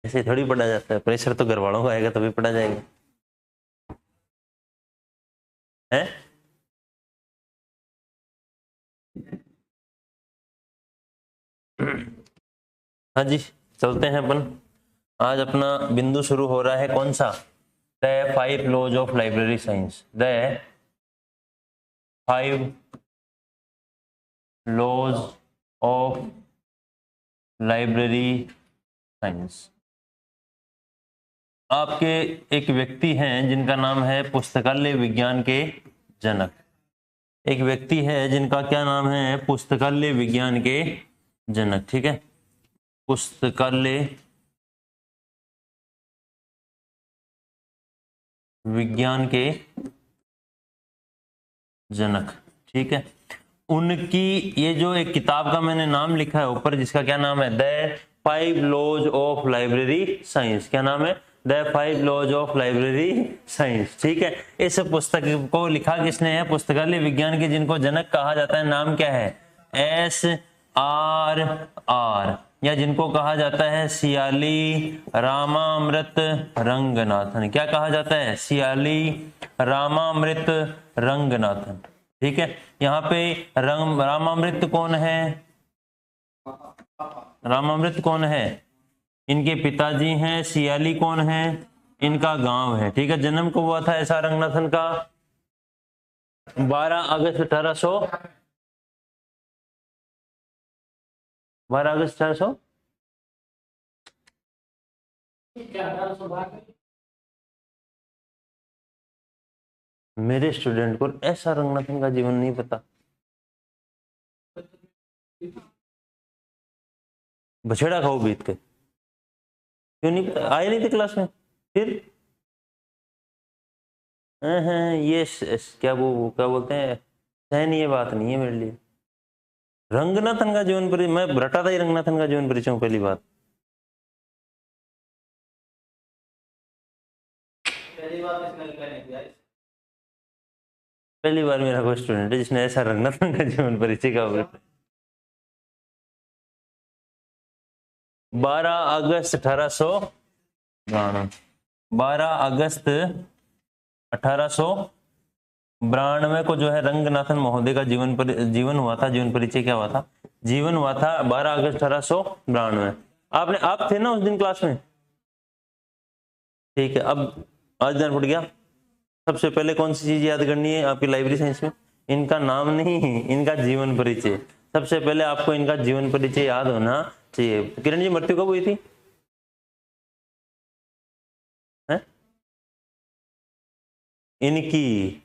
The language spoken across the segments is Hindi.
ऐसे थोड़ी पढ़ा जाता है, प्रेशर तो घर वालों का आएगा तभी पढ़ा जाएगा है। हाँ जी, चलते हैं अपन। आज अपना बिंदु शुरू हो रहा है कौन सा, the 5 laws of library science, the 5 laws of library science. आपके एक व्यक्ति हैं जिनका नाम है पुस्तकालय विज्ञान के जनक। एक व्यक्ति है जिनका क्या नाम है, पुस्तकालय विज्ञान के जनक। ठीक है, पुस्तकालय विज्ञान के जनक। ठीक है, उनकी ये जो एक किताब का मैंने नाम लिखा है ऊपर, जिसका क्या नाम है, the 5 laws of library science. क्या नाम है, the 5 laws of library science. ठीक है, इस पुस्तक को लिखा किसने है, पुस्तकालय विज्ञान के जिनको जनक कहा जाता है, नाम क्या है, SRR, या जिनको कहा जाता है सियाली रामामृत रंगनाथन। क्या कहा जाता है, सियाली रामामृत रंगनाथन। ठीक है, यहाँ पे रामामृत कौन है, रामामृत कौन है, इनके पिताजी हैं। सियाली कौन है, इनका गांव है। ठीक है, जन्म को हुआ था एसआर रंगनाथन का 12 अगस्त 1800 मेरे स्टूडेंट को एसआर रंगनाथन का जीवन नहीं पता। बछेड़ा खाओ बीत के, क्यों नहीं पता, आए नहीं थे क्लास में फिर। ये क्या बोलते हैं, सहनीय बात नहीं है मेरे लिए। रंगनाथन का जीवन परिचय, मैं रटा था ही रंगनाथन का जीवन परिचय हूं, पहली बात। पहली बार मेरा कोई स्टूडेंट है जिसने ऐसा रंगनाथन का जीवन परिचय का 12 अगस्त 1892 को जो है रंगनाथन महोदय का जीवन हुआ था। जीवन परिचय क्या हुआ था, जीवन हुआ था 12 अगस्त 1892। आप थे ना उस दिन क्लास में। ठीक है, अब आज ध्यान पड़ गया। सबसे पहले कौन सी चीज याद करनी है आपकी लाइब्रेरी साइंस में, इनका नाम नहीं, इनका जीवन परिचय। सबसे पहले आपको इनका जीवन परिचय याद होना चाहिए। किरण जी, मृत्यु कब हुई थी, है? इनकी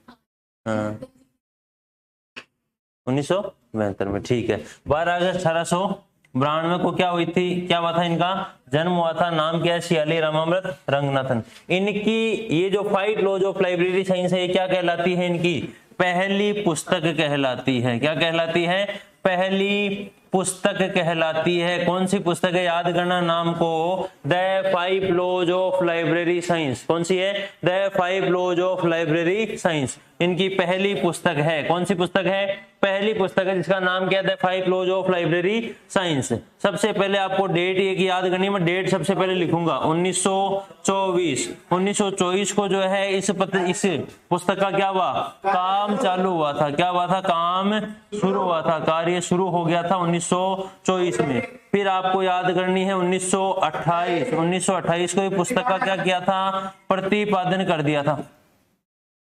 1972 में। ठीक है, 12 अगस्त 1892 को क्या हुई थी, क्या हुआ था, इनका जन्म हुआ था। नाम क्या है, सियाली रामामृत रंगनाथन। इनकी ये जो 5 लॉज ऑफ लाइब्रेरी साइंस है, ये क्या कहलाती है, इनकी पहली पुस्तक कहलाती है। क्या कहलाती है, पहली पुस्तक कहलाती है। कौन सी पुस्तक है, याद करना नाम को, the 5 laws of library science. कौन सी है, the 5 laws of library science. इनकी पहली पुस्तक है। कौन सी पुस्तक है, पहली पुस्तक है जिसका नाम क्या है, the 5 laws of library science. सबसे पहले आपको डेट एक याद करनी है, मैं डेट सबसे पहले लिखूंगा 1924 को जो है इस पुस्तक का क्या हुआ, काम चालू हुआ था। क्या हुआ था, काम शुरू हुआ था, कार्य शुरू हो गया था 1924 में। फिर आपको याद करनी है 1928 को ये पुस्तक का क्या किया था, प्रतिपादन कर दिया था।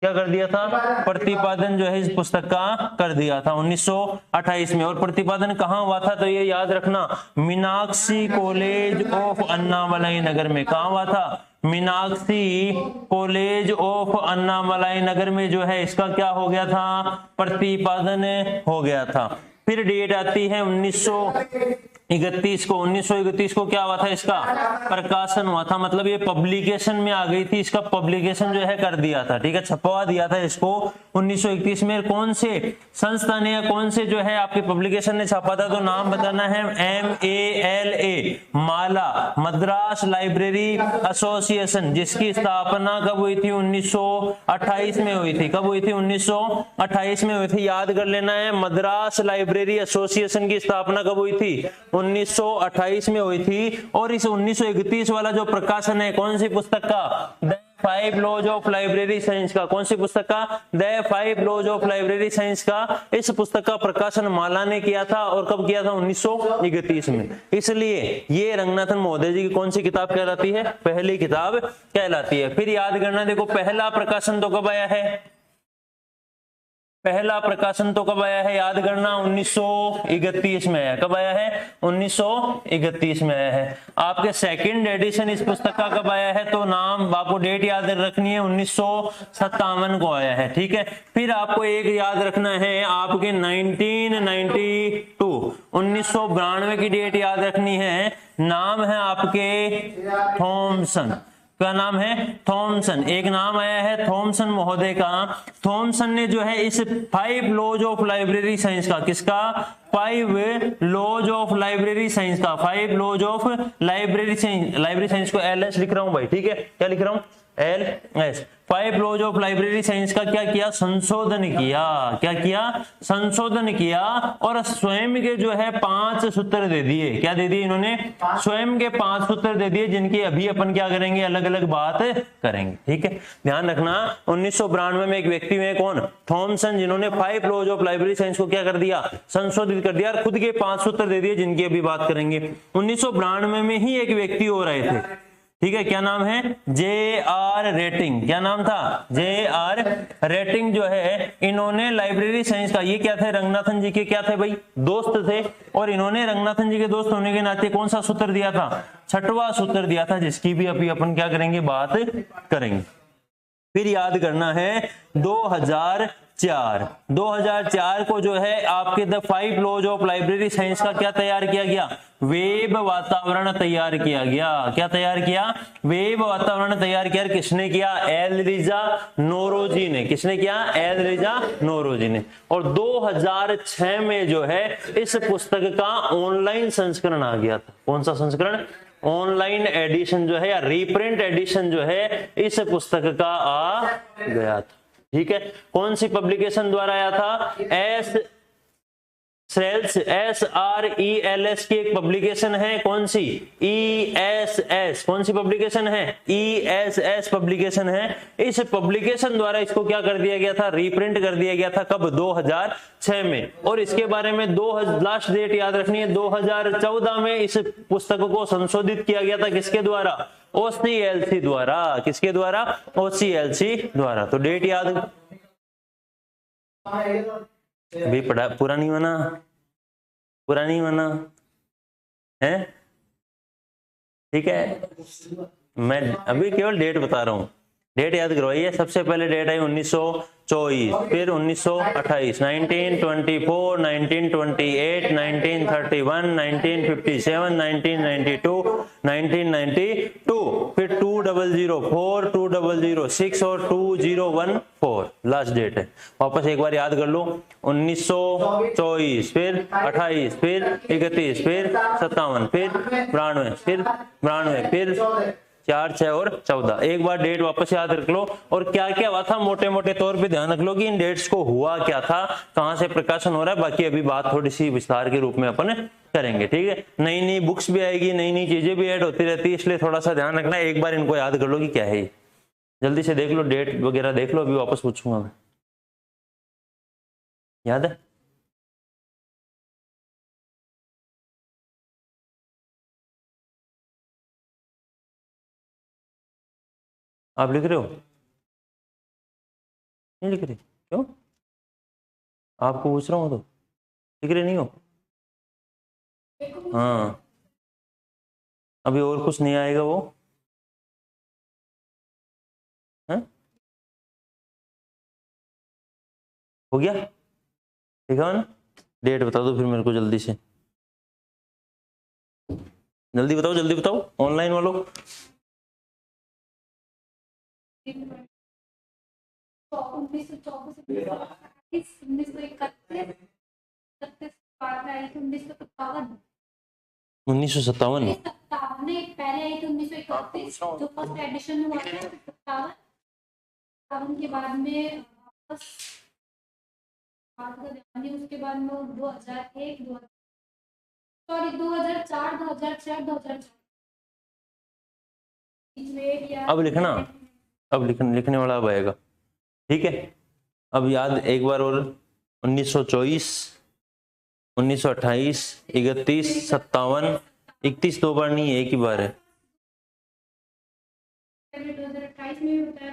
क्या कर दिया था, प्रतिपादन जो है इस पुस्तक का कर दिया था 1928 में। और प्रतिपादन कहाँ हुआ था, तो ये याद रखना, मीनाक्षी कॉलेज ऑफ अन्नामलाई नगर में। कहाँ हुआ था, मीनाक्षी कॉलेज ऑफ अन्नामलाई नगर में जो है इसका क्या हो गया था, प्रतिपादन हो गया था। फिर डेट आती है 1931 को। 1931 को क्या हुआ था, इसका प्रकाशन हुआ था, मतलब ये पब्लिकेशन में आ गई थी। इसका पब्लिकेशन जो है कर दिया था। ठीक है, छपवा दिया था इसको 1931 में। कौन से संस्था ने या कौन से जो है आपके पब्लिकेशन ने छापा था, तो नाम बताना है, MALA, माला, मद्रास लाइब्रेरी एसोसिएशन, जिसकी स्थापना कब हुई थी, 1928 में हुई थी। कब हुई थी, 1928 में हुई थी। याद कर लेना है, मद्रास लाइब्रेरी एसोसिएशन की स्थापना कब हुई थी, 1928 में हुई थी। और इस 1931 वाला जो प्रकाशन है कौन सी पुस्तक का, the 5 laws of library science का, कौन सी पुस्तक का, the 5 laws of library science का, इस पुस्तक का प्रकाशन माला ने किया था। और कब किया था, 1931 में। इसलिए ये रंगनाथन महोदय जी की कौन सी किताब कहलाती है, पहली किताब कहलाती है। फिर याद करना, देखो पहला प्रकाशन तो कब आया है, पहला प्रकाशन तो कब आया है, याद करना 1931 में आया। कब आया है, 1931 में आया है। आपके सेकंड एडिशन इस पुस्तक का कब आया है, तो नाम आपको डेट याद रखनी है, 1957 को आया है। ठीक है। फिर आपको एक याद रखना है, आपके 1992 की डेट याद रखनी है। नाम है आपके थॉमसन, क्या नाम है, थॉमसन। एक नाम आया है थॉमसन महोदय का। थॉमसन ने जो है इस 5 लॉज ऑफ लाइब्रेरी साइंस का, किसका, 5 लॉज ऑफ लाइब्रेरी साइंस का, 5 लॉज ऑफ लाइब्रेरी साइंस को LS लिख रहा हूं भाई। ठीक है, क्या लिख रहा हूं, LS। 5 laws of library science का क्या किया, संशोधन किया। क्या किया, संशोधन किया। और स्वयं के जो है 5 सूत्र दे दिए। क्या दे दिए इन्होंने, स्वयं के 5 सूत्र दे दिए, जिनकी अभी अपन क्या करेंगे, अलग अलग बात करेंगे। ठीक है, ध्यान रखना। 1992 में एक व्यक्ति में कौन, थॉमसन, जिन्होंने 5 लॉज ऑफ लाइब्रेरी साइंस को क्या कर दिया, संशोधित कर दिया और खुद के 5 सूत्र दे दिए, जिनकी अभी बात करेंगे। 1992 में ही एक व्यक्ति और आए थे। ठीक है, क्या नाम है, JR रेटिंग। क्या नाम था, JR रेटिंग जो है, इन्होंने लाइब्रेरी साइंस का, ये क्या थे, रंगनाथन जी के क्या थे भाई, दोस्त थे। और इन्होंने रंगनाथन जी के दोस्त होने के नाते कौन सा सूत्र दिया था, 6वां सूत्र दिया था, जिसकी भी अभी अपन क्या करेंगे, बात करेंगे। फिर याद करना है 2004 को जो है आपके the 5 laws of library science का क्या तैयार किया गया, वेब वातावरण तैयार किया गया। क्या तैयार किया, वेब वातावरण तैयार किया। किसने किया, एलरिजा नोरोजी ने। किसने किया, एलरिजा नोरोजी ने। और 2006 में जो है इस पुस्तक का ऑनलाइन संस्करण आ गया था। कौन सा संस्करण, ऑनलाइन एडिशन जो है या रीप्रिंट एडिशन जो है इस पुस्तक का आ गया था। ठीक है, कौन सी पब्लिकेशन द्वारा आया था, SRELS की एक पब्लिकेशन है। कौन सी, ESS। कौन सी पब्लिकेशन है, ESS पब्लिकेशन है। इस पब्लिकेशन द्वारा इसको क्या कर दिया गया था, रीप्रिंट कर दिया गया था। कब, 2006 में। और इसके बारे में लास्ट डेट याद रखनी है, 2014 में इस पुस्तक को संशोधित किया गया था। किसके द्वारा, OCLC द्वारा। किसके द्वारा, OCLC द्वारा। तो डेट याद, अभी पढ़ा, पूरा नहीं बना है। ठीक है, मैं अभी केवल डेट बता रहा हूं, डेट याद करवाइए। सबसे पहले डेट आई 1924, फिर 1928, 1924, 1928, 1931, 1957, 1992, 1992, फिर 2004, 2006 और 2014 लास्ट डेट है। वापस एक बार याद कर लो, 1924, फिर 28, फिर 31, फिर 57, फिर 92, फिर 4, 6 और 14। एक बार डेट वापस याद रख लो। और क्या क्या हुआ था मोटे मोटे तौर पे ध्यान रख लो कि इन डेट्स को हुआ क्या था, कहां से प्रकाशन हो रहा है। बाकी अभी बात थोड़ी सी विस्तार के रूप में अपन करेंगे। ठीक है, नई नई बुक्स भी आएगी, नई नई चीजें भी ऐड होती रहती है, इसलिए थोड़ा सा ध्यान रखना। एक बार इनको याद कर लो कि क्या है। जल्दी से देख लो, डेट वगैरह देख लो, अभी वापस पूछूंगा मैं। याद है, आप लिख रहे हो, नहीं लिख रहे, क्यों, आपको पूछ रहा हूँ तो लिख रहे नहीं हो। हाँ, अभी और कुछ नहीं आएगा वो है? हो गया, ठीक है ना। डेट बता दो फिर मेरे को, जल्दी से, जल्दी बताओ, जल्दी बताओ ऑनलाइन वालों। 1957 पहले आई थी 1931 जो फर्स्ट एडिशन हुआ था 57 के बाद में उसके बाद में 2001 सॉरी 2004 2006 2004 अब लिखना, अब लिखने वाला अब आएगा, ठीक है। अब याद एक बार और, 1924, 1928, 31, 57, 31 दो बार नहीं है, एक ही बार है।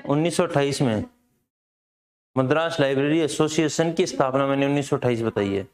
1928 में मद्रास लाइब्रेरी एसोसिएशन की स्थापना मैंने 1928 बताई है,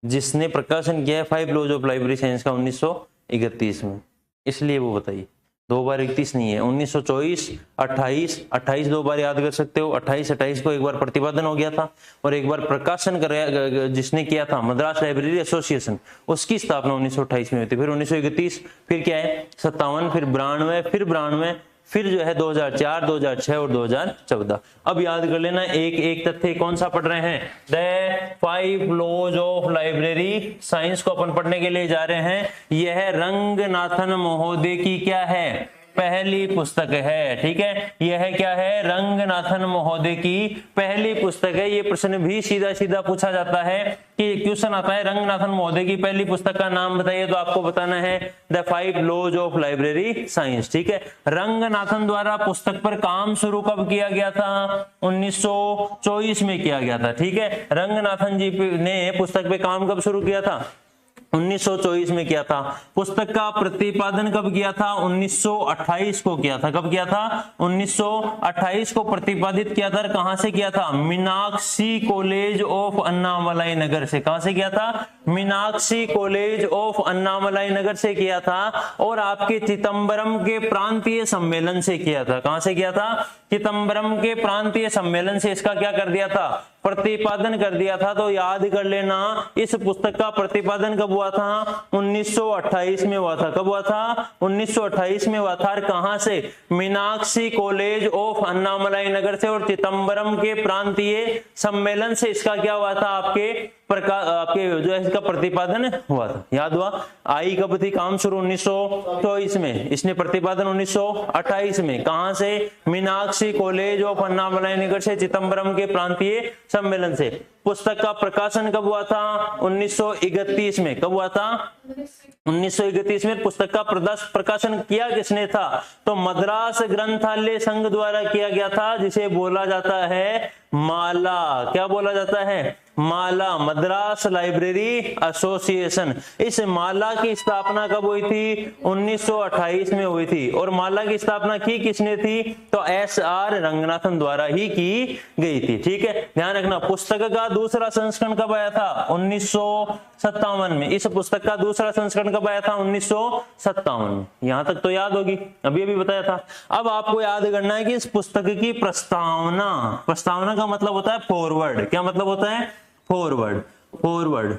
जिसने प्रकाशन किया है 5 लॉज ऑफ लाइब्रेरी साइंस का 1931 में, इसलिए वो बताइए। दो बार 31 नहीं है, 1924, 28, 28 दो बार याद कर सकते हो। 28 को एक बार प्रतिपादन हो गया था और एक बार प्रकाशन कर जिसने किया था मद्रास लाइब्रेरी एसोसिएशन, उसकी स्थापना 1928 में हुई थी। फिर 1931, फिर क्या है 57, फिर 92, फिर 92, फिर जो है 2004, 2006 और 2014। अब याद कर लेना एक एक तथ्य। कौन सा पढ़ रहे हैं? The 5 laws of library science को अपन पढ़ने के लिए जा रहे हैं। यह रंगनाथन महोदय की क्या है? पहली पुस्तक है, ठीक है। यह क्या है? रंगनाथन महोदय की पहली पुस्तक है। ये प्रश्न भी सीधा सीधा पूछा जाता है कि क्वेश्चन आता है रंगनाथन महोदय की पहली पुस्तक का नाम बताइए, तो आपको बताना है the 5 laws of library science, ठीक है। रंगनाथन द्वारा पुस्तक पर काम शुरू कब किया गया था? 1924 में किया गया था, ठीक है। रंगनाथन जी ने पुस्तक पे काम कब शुरू किया था? 1924 में किया था। पुस्तक का प्रतिपादन कब किया था? 1928 को किया था। कब किया था? 1928 को प्रतिपादित किया था। कहां से किया था? मीनाक्षी कॉलेज ऑफ अन्नामलाई नगर से। कहां से किया था? मीनाक्षी कॉलेज ऑफ अन्नामलाई नगर से किया था। और आपके चिदंबरम के प्रांतीय सम्मेलन से किया था। कहां से किया था? चिदंबरम के प्रांतीय सम्मेलन से इसका क्या कर दिया था? प्रतिपादन कर दिया था। तो याद कर लेना, इस पुस्तक का प्रतिपादन कब हुआ था? 1928 में हुआ था। कब हुआ था? 1928 में हुआ था। और कहां से? मीनाक्षी कॉलेज ऑफ अन्नामलाई नगर से और चिदंबरम के प्रांतीय सम्मेलन से इसका क्या हुआ था? आपके जो है इसका प्रतिपादन हुआ था। याद हुआ? आई कब थी काम शुरू? 1924 में। इसने प्रतिपादन 1928 में। कहां से? मीनाक्षी कॉलेज ऑफ अन्नामलाई नगर से, चिदंबरम के प्रांतीय सम्मेलन से। पुस्तक का प्रकाशन कब हुआ था? 1931 में। कब हुआ था? 1931 में। पुस्तक का प्रकाशन किया किसने था? तो मद्रास ग्रंथालय संघ द्वारा किया गया था, जिसे बोला जाता है माला। क्या बोला जाता है? माला, मद्रास लाइब्रेरी एसोसिएशन। इस माला की स्थापना कब हुई थी? 1928 में हुई थी। और माला की स्थापना की किसने थी? तो SR रंगनाथन द्वारा ही की गई थी, ठीक है। ध्यान रखना, पुस्तक का दूसरा संस्करण कब आया था? 1957 में। इस पुस्तक का दूसरा संस्करण कब आया था? 1957 में। यहां तक तो याद होगी, अभी अभी बताया था। अब आपको याद करना है कि इस पुस्तक की प्रस्तावना, प्रस्तावना का मतलब होता है फॉरवर्ड। क्या मतलब होता है? फॉरवर्ड, फॉरवर्ड,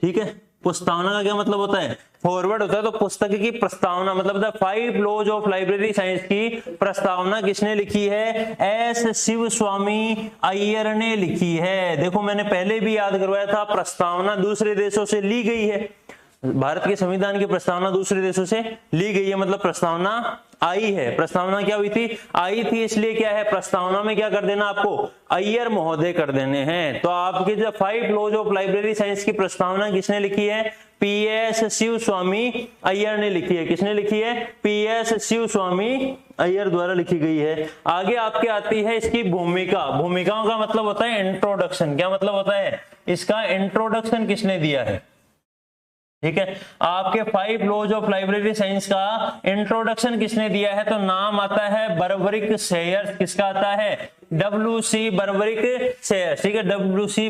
ठीक है। प्रस्तावना का क्या मतलब होता है? फॉरवर्ड होता है। तो पुस्तक की प्रस्तावना मतलब the 5 laws of library science की प्रस्तावना किसने लिखी है? S शिव स्वामी अय्यर ने लिखी है। देखो मैंने पहले भी याद करवाया था, प्रस्तावना दूसरे देशों से ली गई है। भारत के संविधान की प्रस्तावना दूसरे देशों से ली गई है, मतलब प्रस्तावना आई है। प्रस्तावना क्या हुई थी? आई थी। इसलिए क्या है? प्रस्तावना में क्या कर देना आपको? अय्यर महोदय कर देने हैं। तो आपकी जो 5 लॉज ऑफ लाइब्रेरी साइंस की प्रस्तावना किसने लिखी है? PS शिव स्वामी अय्यर ने लिखी है। किसने लिखी है? PS शिव स्वामी अय्यर द्वारा लिखी गई है। आगे आपके आती है इसकी भूमिका। भूमिकाओं का मतलब होता है इंट्रोडक्शन। क्या मतलब होता है? इसका इंट्रोडक्शन किसने दिया है, ठीक है। आपके 5 लॉज ऑफ लाइब्रेरी साइंस का इंट्रोडक्शन किसने दिया है? तो नाम आता है बर्बरिक सेयर्स। किसका आता है? WC बर्बरिक सेयर्स, ठीक है। WC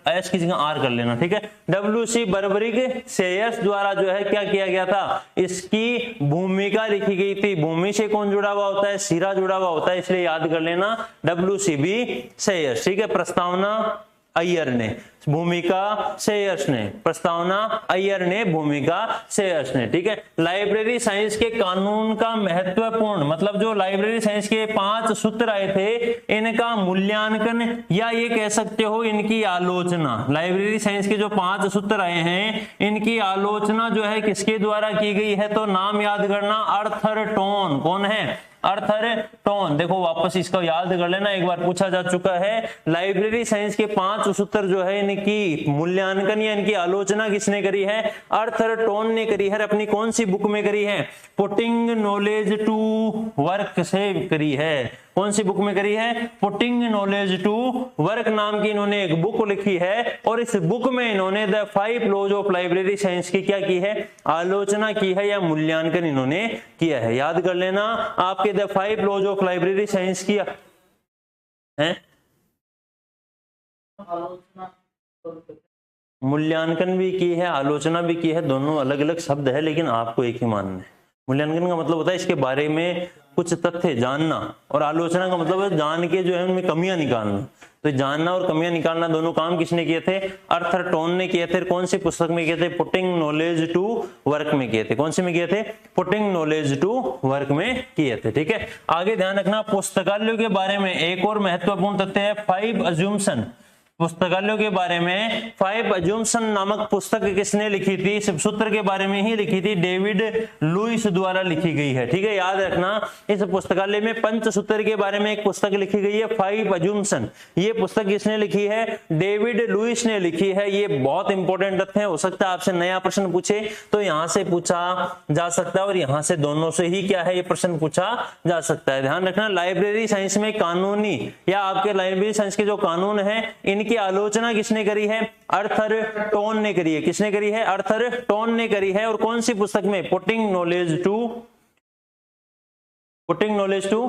S की जगह R कर लेना, ठीक है। WC बर्बरिक सेयर्स द्वारा जो है क्या किया गया था? इसकी भूमिका लिखी गई थी। भूमि से कौन जुड़ा हुआ होता है? सिरा जुड़ा हुआ होता है, इसलिए याद कर लेना WCB सेयर्स, ठीक है। प्रस्तावना अय्यर ने, भूमिका सेयर्स ने। प्रस्तावना अय्यर ने, भूमिका सेयर्स ने, ठीक है। लाइब्रेरी साइंस के कानून का महत्वपूर्ण मतलब जो लाइब्रेरी साइंस के 5 सूत्र आए थे, इनका मूल्यांकन या ये कह सकते हो इनकी आलोचना। लाइब्रेरी साइंस के जो 5 सूत्र आए हैं, इनकी आलोचना जो है किसके द्वारा की गई है? तो नाम याद करना, आर्थर टोन। कौन है? Arthur tone. देखो वापस इसको याद कर लेना, एक बार पूछा जा चुका है। लाइब्रेरी साइंस के 5 सूत्र जो है इनकी मूल्यांकन या इनकी आलोचना किसने करी है? आर्थर टोन ने करी है। अपनी कौन सी बुक में करी है? पुटिंग नॉलेज टू वर्क से करी है। कौन सी बुक में करी है? पुटिंग नॉलेज टू वर्क नाम की इन्होंने एक बुक लिखी है, और इस बुक में इन्होंने the 5 laws of library science की क्या की है? आलोचना की है या मूल्यांकन इन्होंने किया है। याद कर लेना, आपके the 5 laws of library science की है, मूल्यांकन भी की है, आलोचना भी की है, दोनों अलग अलग शब्द है, लेकिन आपको एक ही मानना है। मूल्यांकन का मतलब होता है इसके बारे में कुछ तथ्य जानना, और आलोचना का मतलब है जान के जो है उनमें कमियां निकालना। तो जानना और कमियां निकालना दोनों काम किसने किए थे? आर्थर टोन ने किए थे। कौन सी पुस्तक में किए थे? पुटिंग नॉलेज टू वर्क में किए थे। कौन सी में किए थे? पुटिंग नॉलेज टू वर्क में किए थे। ठीक है, आगे ध्यान रखना, पुस्तकालयों के बारे में एक और महत्वपूर्ण तथ्य है 5 अज्यूम्सन। पुस्तकालयों के बारे में 5 अज्यूम्सन नामक पुस्तक किसने लिखी थी? इस सूत्र के बारे में ही लिखी थी, डेविड लुइस द्वारा लिखी गई है। ठीक है, याद रखना, इस पुस्तकालय में पंचसूत्र के बारे में एक पुस्तक लिखी गई है 5 अज्यूम्सन। ये पुस्तक किसने लिखी है? डेविड लुइस ने लिखी है। ये बहुत इंपॉर्टेंट तथ्य है, हो सकता है आपसे नया प्रश्न पूछे तो यहां से पूछा जा सकता है, और यहां से दोनों से ही क्या है ये प्रश्न पूछा जा सकता है। ध्यान रखना, लाइब्रेरी साइंस में कानूनी या आपके लाइब्रेरी साइंस के जो कानून है इनकी आलोचना किसने करी है? आर्थर टोन ने करी है। किसने करी है? आर्थर टोन ने करी है। और कौन सी पुस्तक में? पुटिंग नॉलेज टू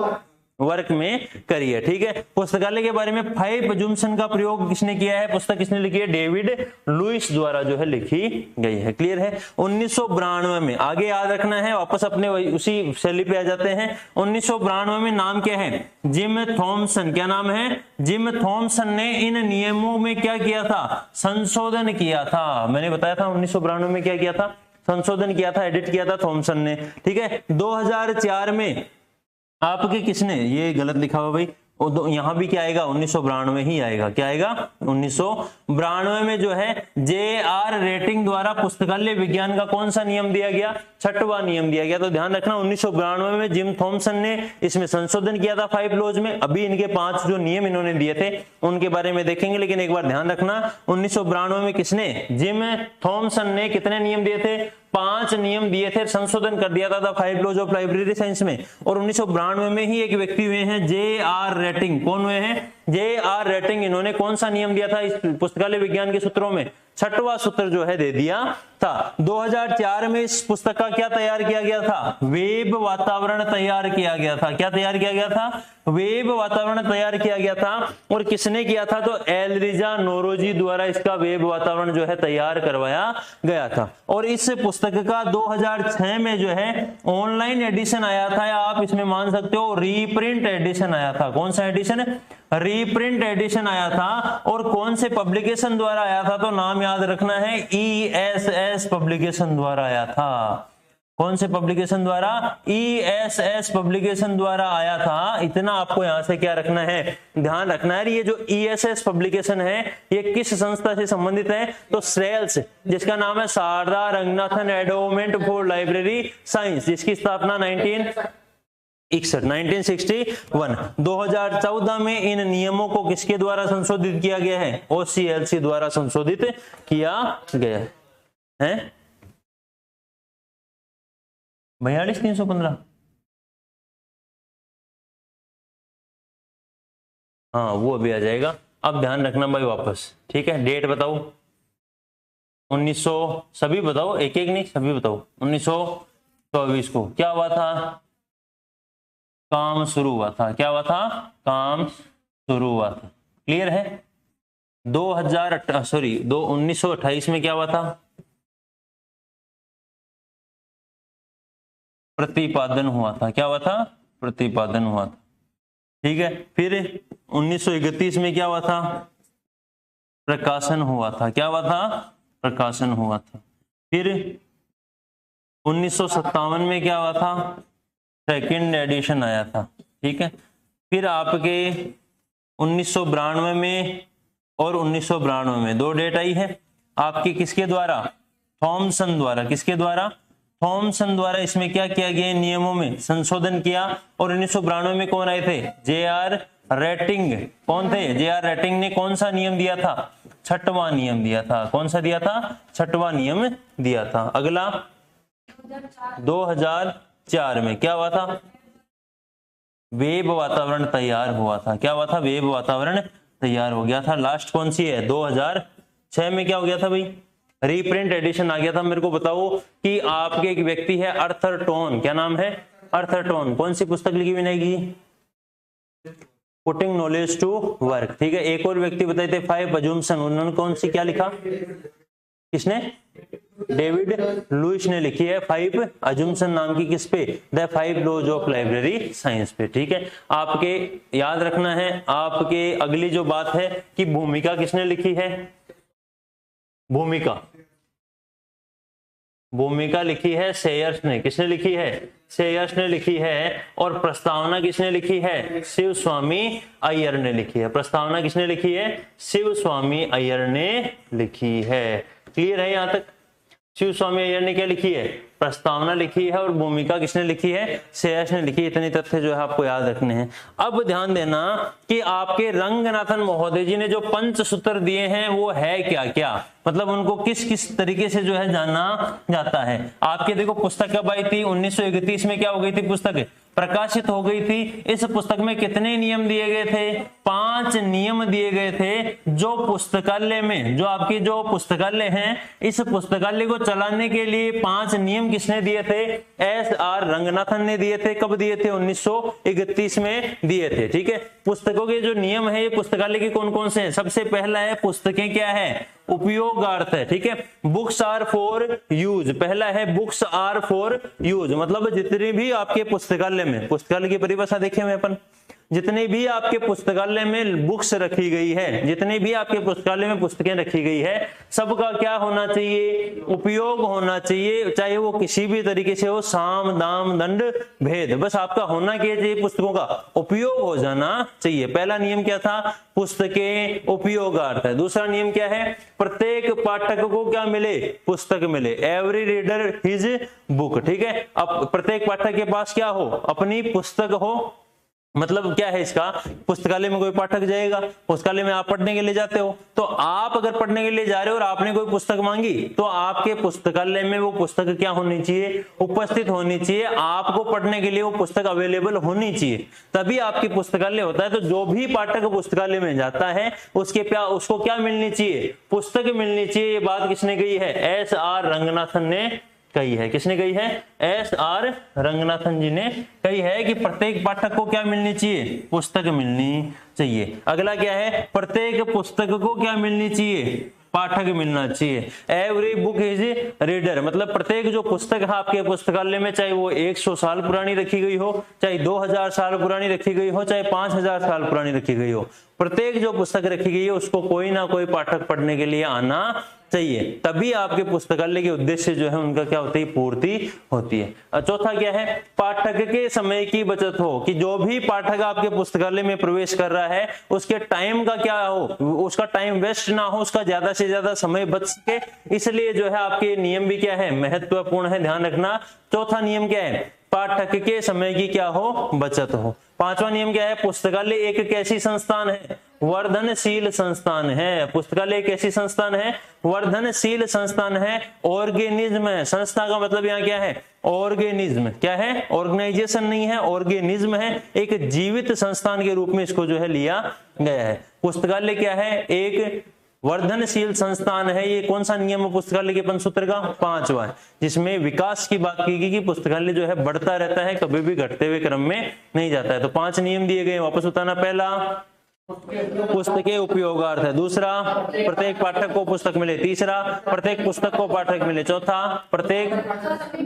वर्क में करी है। ठीक है, पुस्तकालय के बारे में 5 अज्यूम्सन का प्रयोग किसने किया है? पुस्तक किसने लिखी है? डेविड लुइस द्वारा जो है लिखी गई है। क्लियर है? 1992 में, आगे याद रखना है, वापस अपने उसी शैली पे आ जाते हैं। 1992 में नाम क्या है? Jim Thomson. क्या नाम है? जिम थॉमसन ने इन नियमों में क्या किया था? संशोधन किया था। मैंने बताया था 1992 में क्या किया था? संशोधन किया था, एडिट किया था थॉमसन ने। ठीक है, 2004 में आपके किसने, ये गलत लिखा हुआ भाई, यहां भी क्या आएगा? 1992 ही आएगा। क्या आएगा? 1992 में जो है JR रेटिंग द्वारा पुस्तकालय विज्ञान का कौन सा नियम दिया गया? 6वां नियम दिया गया। तो ध्यान रखना, 1992 में जिम थॉमसन ने इसमें संशोधन किया था 5 लॉज में। अभी इनके 5 जो नियम इन्होंने दिए थे उनके बारे में देखेंगे, लेकिन एक बार ध्यान रखना, 1992 में किसने? जिम थॉमसन ने कितने नियम दिए थे? 5 नियम दिए थे, संशोधन कर दिया था 5 लॉज ऑफ लाइब्रेरी साइंस में। और 1992 में ही एक व्यक्ति हुए हैं JR रेटिंग। कौन हुए हैं? JR rating. इन्होंने कौन सा नियम दिया था इस पुस्तकालय विज्ञान के सूत्रों में? 6वां सूत्र जो है दे दिया था। 2004 में इस पुस्तक का क्या तैयार किया गया था? वेब वातावरण तैयार किया गया था। क्या तैयार किया गया था? वेब वातावरण तैयार किया गया था। और किसने किया था? तो एलरिजा नोरोजी द्वारा इसका वेब वातावरण जो है तैयार करवाया गया था। और इस पुस्तक का 2006 में जो है ऑनलाइन एडिशन आया था, या आप इसमें मान सकते हो रीप्रिंट एडिशन आया था। कौन सा एडिशन? रीप्रिंट एडिशन आया था। और कौन से पब्लिकेशन द्वारा आया था? तो नाम याद रखना है, ESS पब्लिकेशन द्वारा आया था। कौन से पब्लिकेशन द्वारा? ESS पब्लिकेशन द्वारा आया था। इतना आपको यहां से क्या रखना है? ध्यान रखना है। ये जो ESS पब्लिकेशन है ये किस संस्था से संबंधित है? तो सेल्स, जिसका नाम है Sarada Ranganathan endowment for library science, जिसकी स्थापना 1961 2014 में इन नियमों को किसके द्वारा संशोधित किया गया है? OCLC द्वारा संशोधित किया गया है। 42315। हाँ, वो अभी आ जाएगा। अब ध्यान रखना भाई वापस। ठीक है, डेट बताओ। 1900, सभी बताओ, एक एक नहीं, सभी बताओ। 1924 को क्या हुआ था? काम शुरू हुआ था। क्या हुआ था? काम शुरू हुआ था। क्लियर है? 1928 में क्या हुआ था? प्रतिपादन हुआ था। क्या हुआ था? प्रतिपादन हुआ था। ठीक है, फिर 1931 में क्या हुआ था? प्रकाशन हुआ था। क्या हुआ था? प्रकाशन हुआ था। फिर 1957 में क्या हुआ था? सेकेंड एडिशन आया था। ठीक है, फिर आपके 1992 में और 1992 में 2 डेट आई है आपकी, किसके द्वारा? थॉमसन द्वारा। किसके द्वारा? थॉमसन द्वारा। इसमें क्या किया गया? नियमों में संशोधन किया। और 1992 में कौन आए थे? JR rating. कौन थे? JR रेटिंग ने कौन सा नियम दिया था? छठवां नियम दिया था। कौन सा दिया था? छठवां नियम दिया था। अगला 2004 में क्या हुआ था? वेब वातावरण तैयार हुआ था। क्या हुआ था? वेब वातावरण तैयार हो गया था। लास्ट कौन सी है? 2006 में क्या हो गया था भाई? रीप्रिंट एडिशन आ गया था। मेरे को बताओ कि आपके एक व्यक्ति है अर्थर टोन, क्या नाम है? Arthur Tone. कौन सी पुस्तक लिखी विनय की? Putting knowledge to work. ठीक है। एक और व्यक्ति बताए थे 5 अजम्पशन, उन्होंने कौन सी क्या लिखा? किसने? डेविड लुइस ने लिखी है 5 अजम्पशन नाम की। किस पे? The 5 laws of library science पे। ठीक है। आपके याद रखना है। आपके अगली जो बात है कि भूमिका किसने लिखी है? भूमिका लिखी है सेयर्स ने। किसने लिखी है? सेयर्स ने लिखी है। और प्रस्तावना किसने लिखी है? शिव स्वामी अय्यर ने लिखी है। प्रस्तावना किसने लिखी है? शिव स्वामी अय्यर ने लिखी है। क्लियर है यहां तक? शिव स्वामी अय्यर ने क्या लिखी है? प्रस्तावना लिखी है। और भूमिका किसने लिखी है? सेयर्स ने लिखी है। इतने तथ्य जो है आपको याद रखने हैं। अब ध्यान देना कि आपके रंगनाथन महोदय जी ने जो पंचसूत्र दिए हैं वो है क्या क्या, मतलब उनको किस किस तरीके से जो है जाना जाता है। आपके देखो पुस्तक कब आई थी? 1931 में क्या हो गई थी? पुस्तक प्रकाशित हो गई थी। इस पुस्तक में कितने नियम दिए गए थे? 5 नियम दिए गए थे। जो पुस्तकालय में, जो आपकी जो पुस्तकालय है, इस पुस्तकालय को चलाने के लिए 5 नियम किसने दिए थे? एस.आर. रंगनाथन ने दिए थे। कब दिए थे? 1931 में दिए थे। ठीक है। पुस्तकों के जो नियम है ये पुस्तकालय के कौन कौन से हैं? सबसे पहला है पुस्तकें क्या है? उपयोगार्थ है। ठीक है। Books are for use. पहला है बुक्स आर फॉर यूज, मतलब जितनी भी आपके पुस्तकालय में, पुस्तकालय की परिभाषा देखे हुए अपन, जितनी भी आपके पुस्तकालय में बुक्स रखी गई है, जितनी भी आपके पुस्तकालय में पुस्तकें रखी गई है, सबका क्या होना चाहिए? उपयोग होना चाहिए। चाहे वो किसी भी तरीके से हो, साम दाम दंड भेद, बस आपका होना क्या चाहिए? पुस्तकों का उपयोग हो जाना चाहिए। पहला नियम क्या था? पुस्तकें उपयोगार्थ है। दूसरा नियम क्या है? प्रत्येक पाठक को क्या मिले? पुस्तक मिले। Every reader his book. ठीक है। अब प्रत्येक पाठक के पास क्या हो? अपनी पुस्तक हो। मतलब क्या है इसका? पुस्तकालय में कोई पाठक जाएगा, पुस्तकालय में आप पढ़ने के लिए जाते हो, तो आप अगर पढ़ने के लिए जा रहे हो और आपने कोई पुस्तक मांगी तो आपके पुस्तकालय में वो पुस्तक क्या होनी चाहिए? उपस्थित होनी चाहिए। आपको पढ़ने के लिए वो पुस्तक अवेलेबल होनी चाहिए, तभी आपकी पुस्तकालय होता है। तो जो भी पाठक पुस्तकालय में जाता है उसको क्या मिलनी चाहिए? पुस्तक मिलनी चाहिए। ये बात किसने कही है? एस.आर. रंगनाथन ने कही है। किसने कही है? एस.आर. रंगनाथन जी ने कही है कि प्रत्येक पाठक को क्या मिलनी चाहिए? पुस्तक मिलनी चाहिए। अगला क्या है? प्रत्येक पुस्तक को क्या मिलनी चाहिए? पाठक मिलना चाहिए। एवरी बुक इज रीडर, मतलब प्रत्येक जो पुस्तक है आपके पुस्तकालय में, चाहे वो 100 साल पुरानी रखी गई हो, चाहे 2000 साल पुरानी रखी गई हो, चाहे 5000 साल पुरानी रखी गई हो, प्रत्येक जो पुस्तक रखी गई है उसको कोई ना कोई पाठक पढ़ने के लिए आना चाहिए, तभी आपके पुस्तकालय के उद्देश्य जो है उनका क्या होती है? पूर्ति होती है। चौथा क्या है? पाठक के समय की बचत हो, कि जो भी पाठक आपके पुस्तकालय में प्रवेश कर रहा है उसके टाइम का क्या हो? उसका टाइम वेस्ट ना हो, उसका ज्यादा से ज्यादा समय बच सके, इसलिए जो है आपके नियम भी क्या है? महत्वपूर्ण है, ध्यान रखना। चौथा नियम क्या है? पाठक के समय की क्या हो? बचत हो। पांचवा नियम क्या है? पुस्तकालय एक कैसी संस्थान है? वर्धनशील संस्थान है। पुस्तकालय एक ऐसी संस्थान है, वर्धनशील संस्थान है, ऑर्गेनिज्म है। संस्था का मतलब यहाँ क्या है? ऑर्गेनिज्म। क्या है? ऑर्गेनाइजेशन नहीं है, ऑर्गेनिज्म है। एक जीवित संस्थान के रूप में इसको जो है लिया गया है। पुस्तकालय क्या है? एक वर्धनशील संस्थान है। ये कौन सा नियम है पुस्तकालय के पंचसूत्र का? 5वां है, जिसमें विकास की बात की गई कि पुस्तकालय जो है बढ़ता रहता है, कभी भी घटते हुए क्रम में नहीं जाता है। तो 5 नियम दिए गए, वापस बताना। पहला पुस्तकें उपयोगार्थ है। दूसरा, प्रत्येक पाठक को पुस्तक मिले। तीसरा, प्रत्येक पुस्तक को पाठक मिले। चौथा, प्रत्येक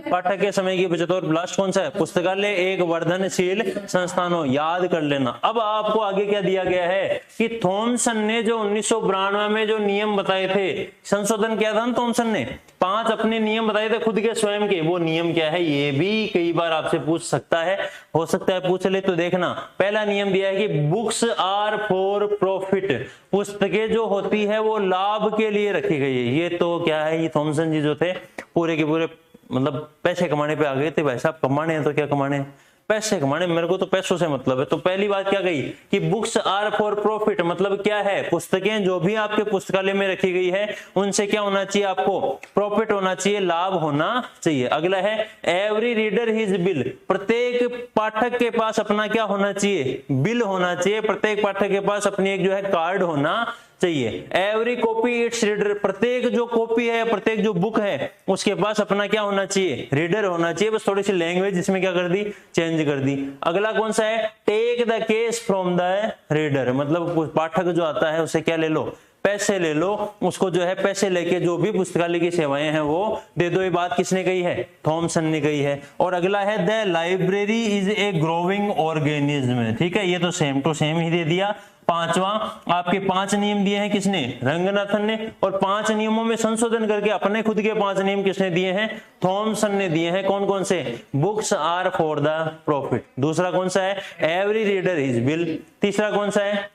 पाठक के समय की बचत। और लास्ट कौन सा है? पुस्तकालय एक वर्धनशील संस्थान हो। याद कर लेना। अब आपको आगे क्या दिया गया है कि थॉमसन ने जो 1992 में जो नियम बताए थे, संशोधन किया था ना थॉमसन ने, 5 अपने नियम बताए थे खुद के स्वयं के। वो नियम क्या है ये भी कई बार आपसे पूछ सकता है, हो सकता है पूछ ले। तो देखना, पहला नियम दिया है कि बुक्स आर फॉर प्रॉफिट। पुस्तकें जो होती है वो लाभ के लिए रखी गई है। ये तो क्या है, ये थॉमसन जी जो थे पूरे के पूरे मतलब पैसे कमाने पे आ गए थे। भाई साहब कमाने हैं तो क्या कमाने हैं, पैसे कमाने, मेरे को तो पैसों से मतलब है। तो पहली बात क्या कही कि बुक्स आर फॉर प्रॉफिट, मतलब क्या है, पुस्तकें जो भी आपके पुस्तकालय में रखी गई है उनसे क्या होना चाहिए, आपको प्रॉफिट होना चाहिए, लाभ होना चाहिए। अगला है एवरी रीडर हिज बिल, प्रत्येक पाठक के पास अपना क्या होना चाहिए, बिल होना चाहिए। प्रत्येक पाठक के पास अपनी एक जो है कार्ड होना चाहिए। एवरी कॉपी इट्स रीडर, प्रत्येक जो कॉपी है, प्रत्येक जो बुक है उसके पास अपना क्या होना चाहिए, रीडर होना चाहिए। बस थोड़ी सी लैंग्वेज इसमें क्या कर दी, चेंज कर दी। अगला कौन सा है, take the case from the reader, मतलब पाठक जो आता है उसे क्या ले लो, पैसे ले लो, उसको जो है पैसे लेके जो भी पुस्तकालय की सेवाएं हैं वो दे दो। ये बात किसने कही है, थॉमसन ने कही है। और अगला है the library is a growing organism, ठीक है, ये तो सेम टू सेम ही दे दिया। पांचवा, आपके 5 नियम दिए हैं किसने, रंगनाथन ने, और 5 नियमों में संशोधन करके अपने खुद के 5 नियम किसने दिए हैं, थॉमसन ने दिए हैं। कौन कौन से, books are for the profit. दूसरा कौन सा है, एवरी रीडर हिज बिल। तीसरा कौन सा है,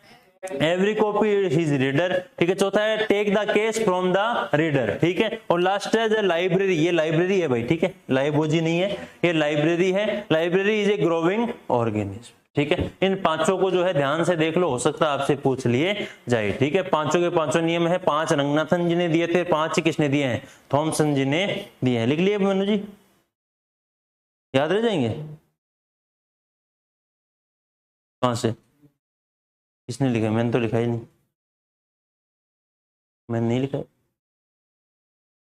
एवरी कॉपी हिज रीडर, ठीक है। चौथा है take the case from the reader, ठीक है। और लास्ट है द लाइब्रेरी, ये लाइब्रेरी है भाई, ठीक है, लाइब्रेरी नहीं है, ये लाइब्रेरी है। Library is a growing organism, ठीक है। इन 5 को जो है ध्यान से देख लो, हो सकता है आपसे पूछ लिए जाए, ठीक है। 5 के 5 नियम है, 5 रंगनाथन जी ने दिए थे, 5 किसने दिए हैं, थॉमसन जी ने दिए हैं। लिख लिए मनु जी, याद रह जाएंगे। कहां से, किसने लिखा, मैंने तो लिखा ही नहीं, मैंने नहीं लिखा,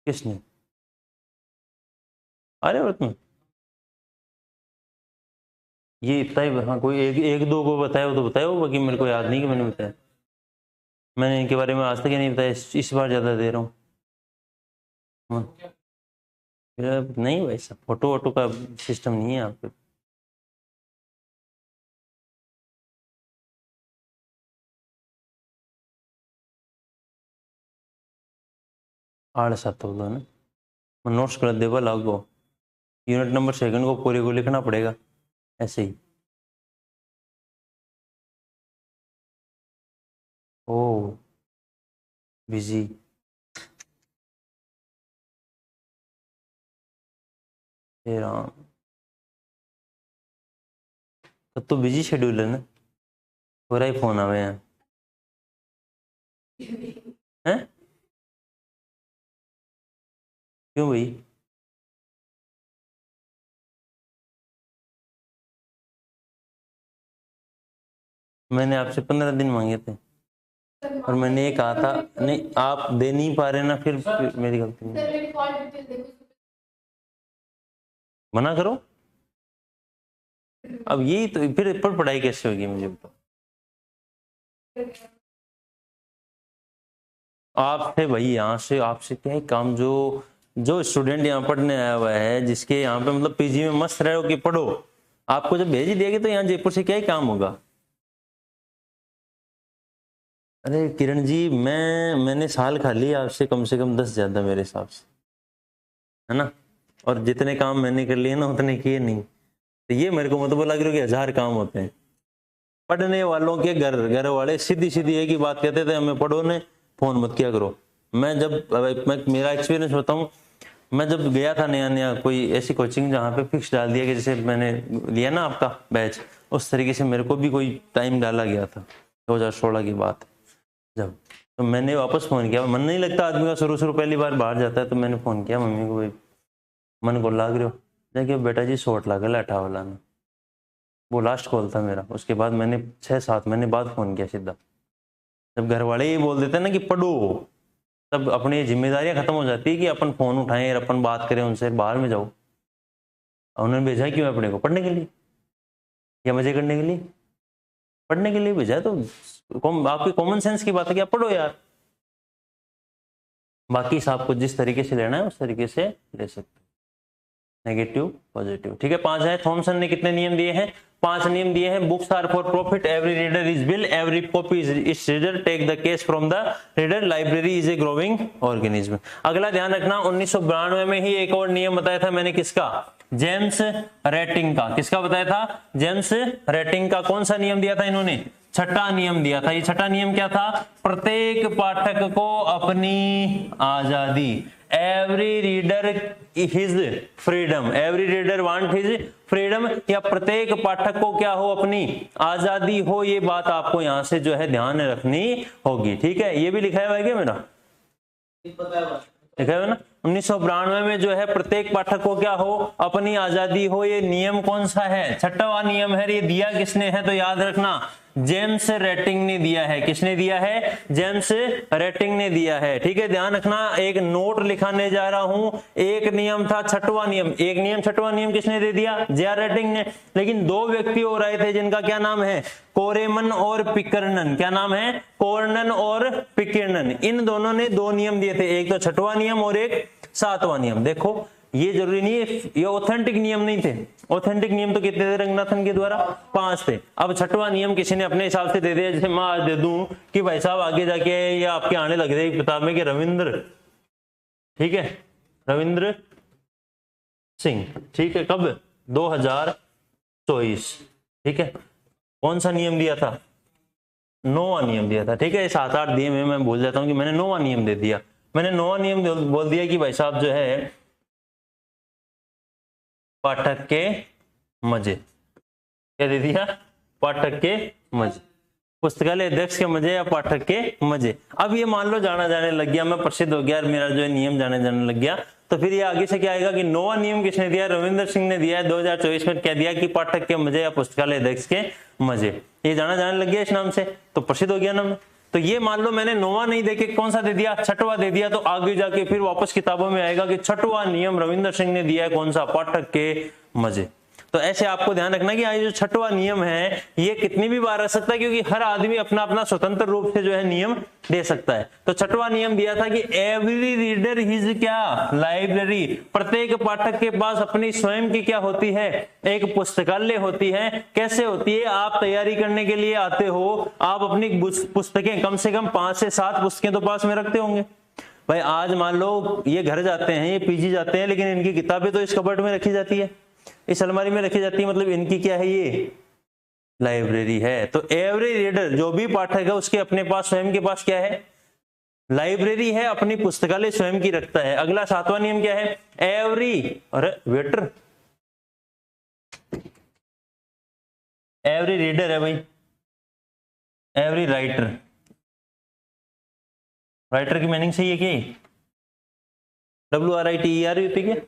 किसने, आर्यवर्त, ये इतना ही, हाँ कोई एक दो को बताया तो बताया, बाकी मेरे को याद नहीं कि मैंने बताया। मैंने इनके बारे में आज तक ही नहीं बताया, इस बार ज्यादा दे रहा हूँ। नहीं भाई सब फोटो वोटो का सिस्टम नहीं है आपके। आठ सात बोलो ना, मैं नोट्स कर देगा लागो, यूनिट नंबर 2 को पूरे को लिखना पड़ेगा ऐसे ही। ओ बिजी, राम तब तो बिजी शेड्यूल है ना, पूरा ही फोन आवे हैं हैं, क्यों भाई, मैंने आपसे 15 दिन मांगे थे और मैंने ये कहा था नहीं आप दे नहीं पा रहे ना, फिर मेरी गलती नहीं, मना करो। अब यही तो फिर पर पढ़ाई कैसे होगी मुझे बताओ। आप थे भाई, यहाँ से आपसे क्या है काम, जो जो स्टूडेंट यहाँ पढ़ने आया हुआ है, जिसके यहाँ पे मतलब पीजी में मस्त रहो कि पढ़ो, आपको जब भेज ही देगी तो यहाँ जयपुर से क्या ही काम होगा। अरे किरण जी, मैंने साल खा लिया आपसे कम से कम 10 ज्यादा मेरे हिसाब से, है ना, और जितने काम मैंने कर लिए ना उतने किए नहीं, तो ये मेरे को मतलब लग रहा है कि 1000 काम होते हैं। पढ़ने वालों के घर वाले सीधी सीधी एक ही बात कहते थे, हमें पढ़ो ने फोन मत किया करो। मैं मेरा एक्सपीरियंस बताऊं, मैं जब गया था नया नया कोई ऐसी कोचिंग जहाँ पे फिक्स डाल दिया कि जैसे मैंने लिया ना आपका बैच, उस तरीके से मेरे को भी कोई टाइम डाला गया था, 2016 की बात जब, तो मैंने वापस फोन किया, मन नहीं लगता आदमी का, शुरू पहली बार बाहर जाता है, तो मैंने फोन किया मम्मी को, मन को लाग रहे हो, देखिए बेटा जी शॉर्ट लागल अठा वाला ना, वो लास्ट कॉल था मेरा। उसके बाद मैंने 6-7 महीने बाद फोन किया सीधा। जब घर वाले ही बोल देते हैं ना कि पढ़ो, तब अपनी जिम्मेदारियां खत्म हो जाती है कि अपन फोन उठाएं और अपन बात करें उनसे, बाहर में जाओ। उन्होंने भेजा क्यों अपने को, पढ़ने के लिए या मजे करने के लिए, पढ़ने के लिए भेजा है, तो आपकी कॉमन सेंस की बात है कि आप पढ़ो यार, बाकी आपको जिस तरीके से लेना है उस तरीके से ले सकते, नेगेटिव पॉजिटिव, ठीक है। 5 है। थॉमसन ने कितने नियम दिए हैं, 5 नियम दिए हैं। Books are for profit, every reader is bill, every copy is reader, take the case from the reader, library is a growing organism. अगला ध्यान रखना, 1992 में ही एक और नियम बताया था मैंने, किसका, जेम्स रेटिंग का। किसका बताया था, जेम्स रेटिंग का। कौन सा नियम दिया था इन्होंने, 6ठा नियम दिया था। ये 6ठा नियम क्या था, प्रत्येक पाठक को अपनी आजादी, every reader his freedom, every reader want his freedom, या प्रत्येक पाठक को क्या हो, अपनी आजादी हो, ये बात आपको यहां से जो है ध्यान रखनी होगी। ठीक है, ये भी लिखा है भाई क्या मेरा, लिखा है ना 1992 में जो है प्रत्येक पाठक को क्या हो, अपनी आजादी हो। ये नियम कौन सा है, छठवां नियम है। ये दिया किसने है, तो याद रखना जेम्स रेटिंग ने दिया है। किसने दिया है, जेम्स रेटिंग ने दिया है। ठीक है, ध्यान रखना, एक नोट लिखाने जा रहा हूं। एक नियम था छठवां नियम, एक नियम छठवां नियम किसने दे दिया, जे.आर. रेटिंग ने। लेकिन दो व्यक्ति हो रहे थे जिनका क्या नाम है, कोरेमन और पिकर्नन। क्या नाम है, कोर्नन और पिकर्नन। इन दोनों ने दो नियम दिए थे, एक तो छठवां नियम और एक सातवां नियम। देखो ये जरूरी नहीं है, ये ऑथेंटिक नियम नहीं थे। ऑथेंटिक नियम तो कितने थे रंगनाथन के द्वारा, 5 थे। अब छठवां नियम किसी ने अपने हिसाब से दे दिया, जैसे मैं आज दे दूं कि भाई साहब आगे जाके या आपके आने लग जाएगी किताब में कि रविंद्र, ठीक है, रविंद्र सिंह, ठीक है, कब 2024, ठीक है। कौन सा नियम दिया था, 9वां नियम दिया था। ठीक है, 7-8 दिए में मैं भूल जाता हूं कि मैंने 9वां नियम दे दिया। मैंने 9वां नियम बोल दिया कि भाई साहब जो है पाठक के मजे, क्या दे दिया, पाठक के मजे, पुस्तकालय अध्यक्ष के मजे या पाठक के मजे। अब ये मान लो जाना जाने लग गया, मैं प्रसिद्ध हो गया, मेरा जो है नियम जाने लग गया, तो फिर ये आगे से क्या आएगा कि 9वां नियम किसने दिया, रविंद्र सिंह ने दिया है। 2024 में क्या दिया कि पाठक के मजे या पुस्तकालय अध्यक्ष के मजे। ये जाना जाने लग गया इस नाम से, तो प्रसिद्ध हो गया नाम। तो ये मान लो मैंने 9वां नहीं देके कौन सा दे दिया, छठवां दे दिया, तो आगे जाके फिर वापस किताबों में आएगा कि छठवां नियम रविंद्र सिंह ने दिया है, कौन सा, पाठक के मजे। तो ऐसे आपको ध्यान रखना कि ये जो छठवां नियम है ये कितनी भी बार आ सकता है, क्योंकि हर आदमी अपना अपना स्वतंत्र रूप से जो है नियम दे सकता है। तो छठवां नियम दिया था कि एवरी रीडर हिज क्या, लाइब्रेरी, प्रत्येक पाठक के पास अपनी स्वयं की क्या होती है, एक पुस्तकालय होती है। कैसे होती है, आप तैयारी करने के लिए आते हो, आप अपनी पुस्तकें कम से कम 5 से 7 पुस्तकें तो पास में रखते होंगे। भाई आज मान लो ये घर जाते हैं, ये पीजी जाते हैं, लेकिन इनकी किताबें तो इस कबर्ड में रखी जाती है, इस अलमारी में रखी जाती है, मतलब इनकी क्या है, ये लाइब्रेरी है। तो एवरी रीडर, जो भी पाठक है उसके अपने पास स्वयं के पास क्या है, लाइब्रेरी है, अपनी पुस्तकालय स्वयं की रखता है। अगला 7वां नियम क्या है, एवरी, अरे वेटर, एवरी रीडर है भाई, एवरी राइटर, राइटर की मीनिंग सही है क्या, WRITER होती है।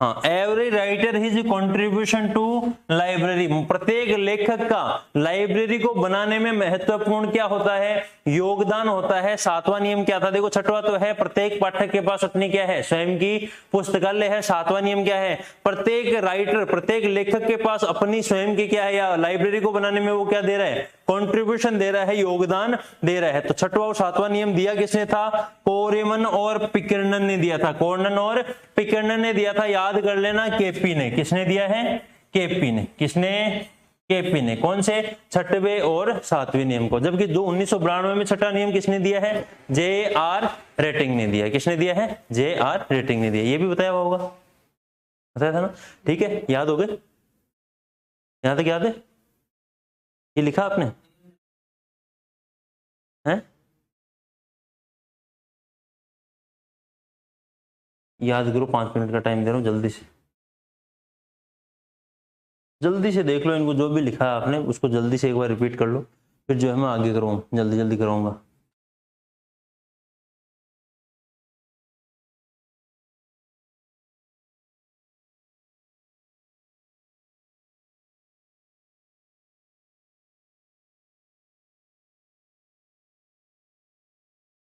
हाँ, every writer his contribution to library, प्रत्येक लेखक का लाइब्रेरी को बनाने में महत्वपूर्ण क्या होता है, योगदान होता है। 7वां नियम क्या था, देखो छठवां तो है प्रत्येक पाठक के पास अपनी क्या है, स्वयं की पुस्तकालय है। 7वां नियम क्या है, प्रत्येक राइटर, प्रत्येक लेखक के पास अपनी स्वयं की क्या है, या लाइब्रेरी को बनाने में वो क्या दे रहा है, कंट्रीब्यूशन दे रहा है, योगदान दे रहा है। तो छठवां और 7वां नियम दिया किसने था, कोरेमन और पिकर्नन ने दिया था, कोर्नन और पिकर्नन ने दिया था। याद कर लेना, केपी ने, किसने दिया है, केपी ने, किसने, केपी ने। कौन से, छठवें और 7वें नियम को। जबकि जो 1992 में छठा नियम किसने दिया है, जे.आर. रेटिंग ने दिया है। किसने दिया है, जे.आर. रेटिंग ने दिया। ये भी बताया होगा, बताया था ना, ठीक है, याद हो गए, यहां तक याद है, ये लिखा आपने है, याद करो, 5 मिनट का टाइम दे रहा हूं, जल्दी से देख लो इनको, जो भी लिखा है आपने उसको जल्दी से एक बार रिपीट कर लो, फिर जो है मैं आगे करूँ, जल्दी जल्दी कराऊंगा।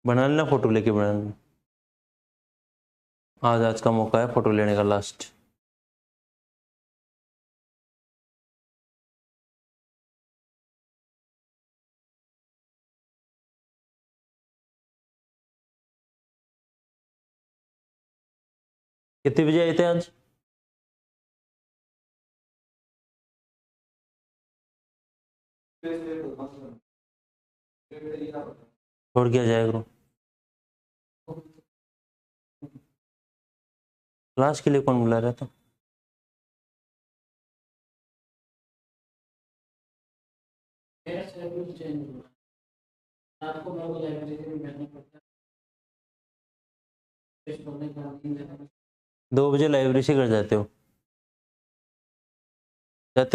बना लेना, फोटो लेके बना लेना, आज का मौका है फोटो लेने का, लास्ट। कितने बजे आए थे आज, छोड़ के जाया करो, क्लास के लिए कौन बुला रहा था, 2 बजे लाइब्रेरी से घर जाते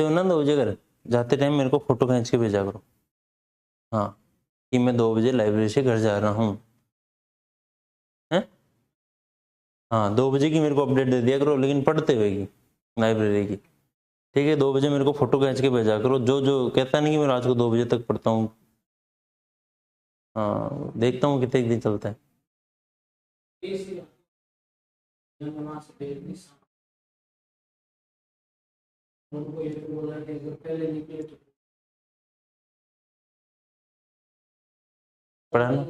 हो ना 2 बजे घर? जाते टाइम मेरे को फोटो खींच के भेजा करो, हाँ, कि मैं 2 बजे लाइब्रेरी से घर जा रहा हूँ, हैं? हाँ, 2 बजे की मेरे को अपडेट दे दिया करो, लेकिन पढ़ते हुए की लाइब्रेरी की, ठीक है? 2 बजे मेरे को फोटो खींच के भेजा करो, जो जो कहता नहीं कि मैं रात को 2 बजे तक पढ़ता हूँ। हाँ, देखता हूँ कितने दिन चलता है। पढ़ा ना?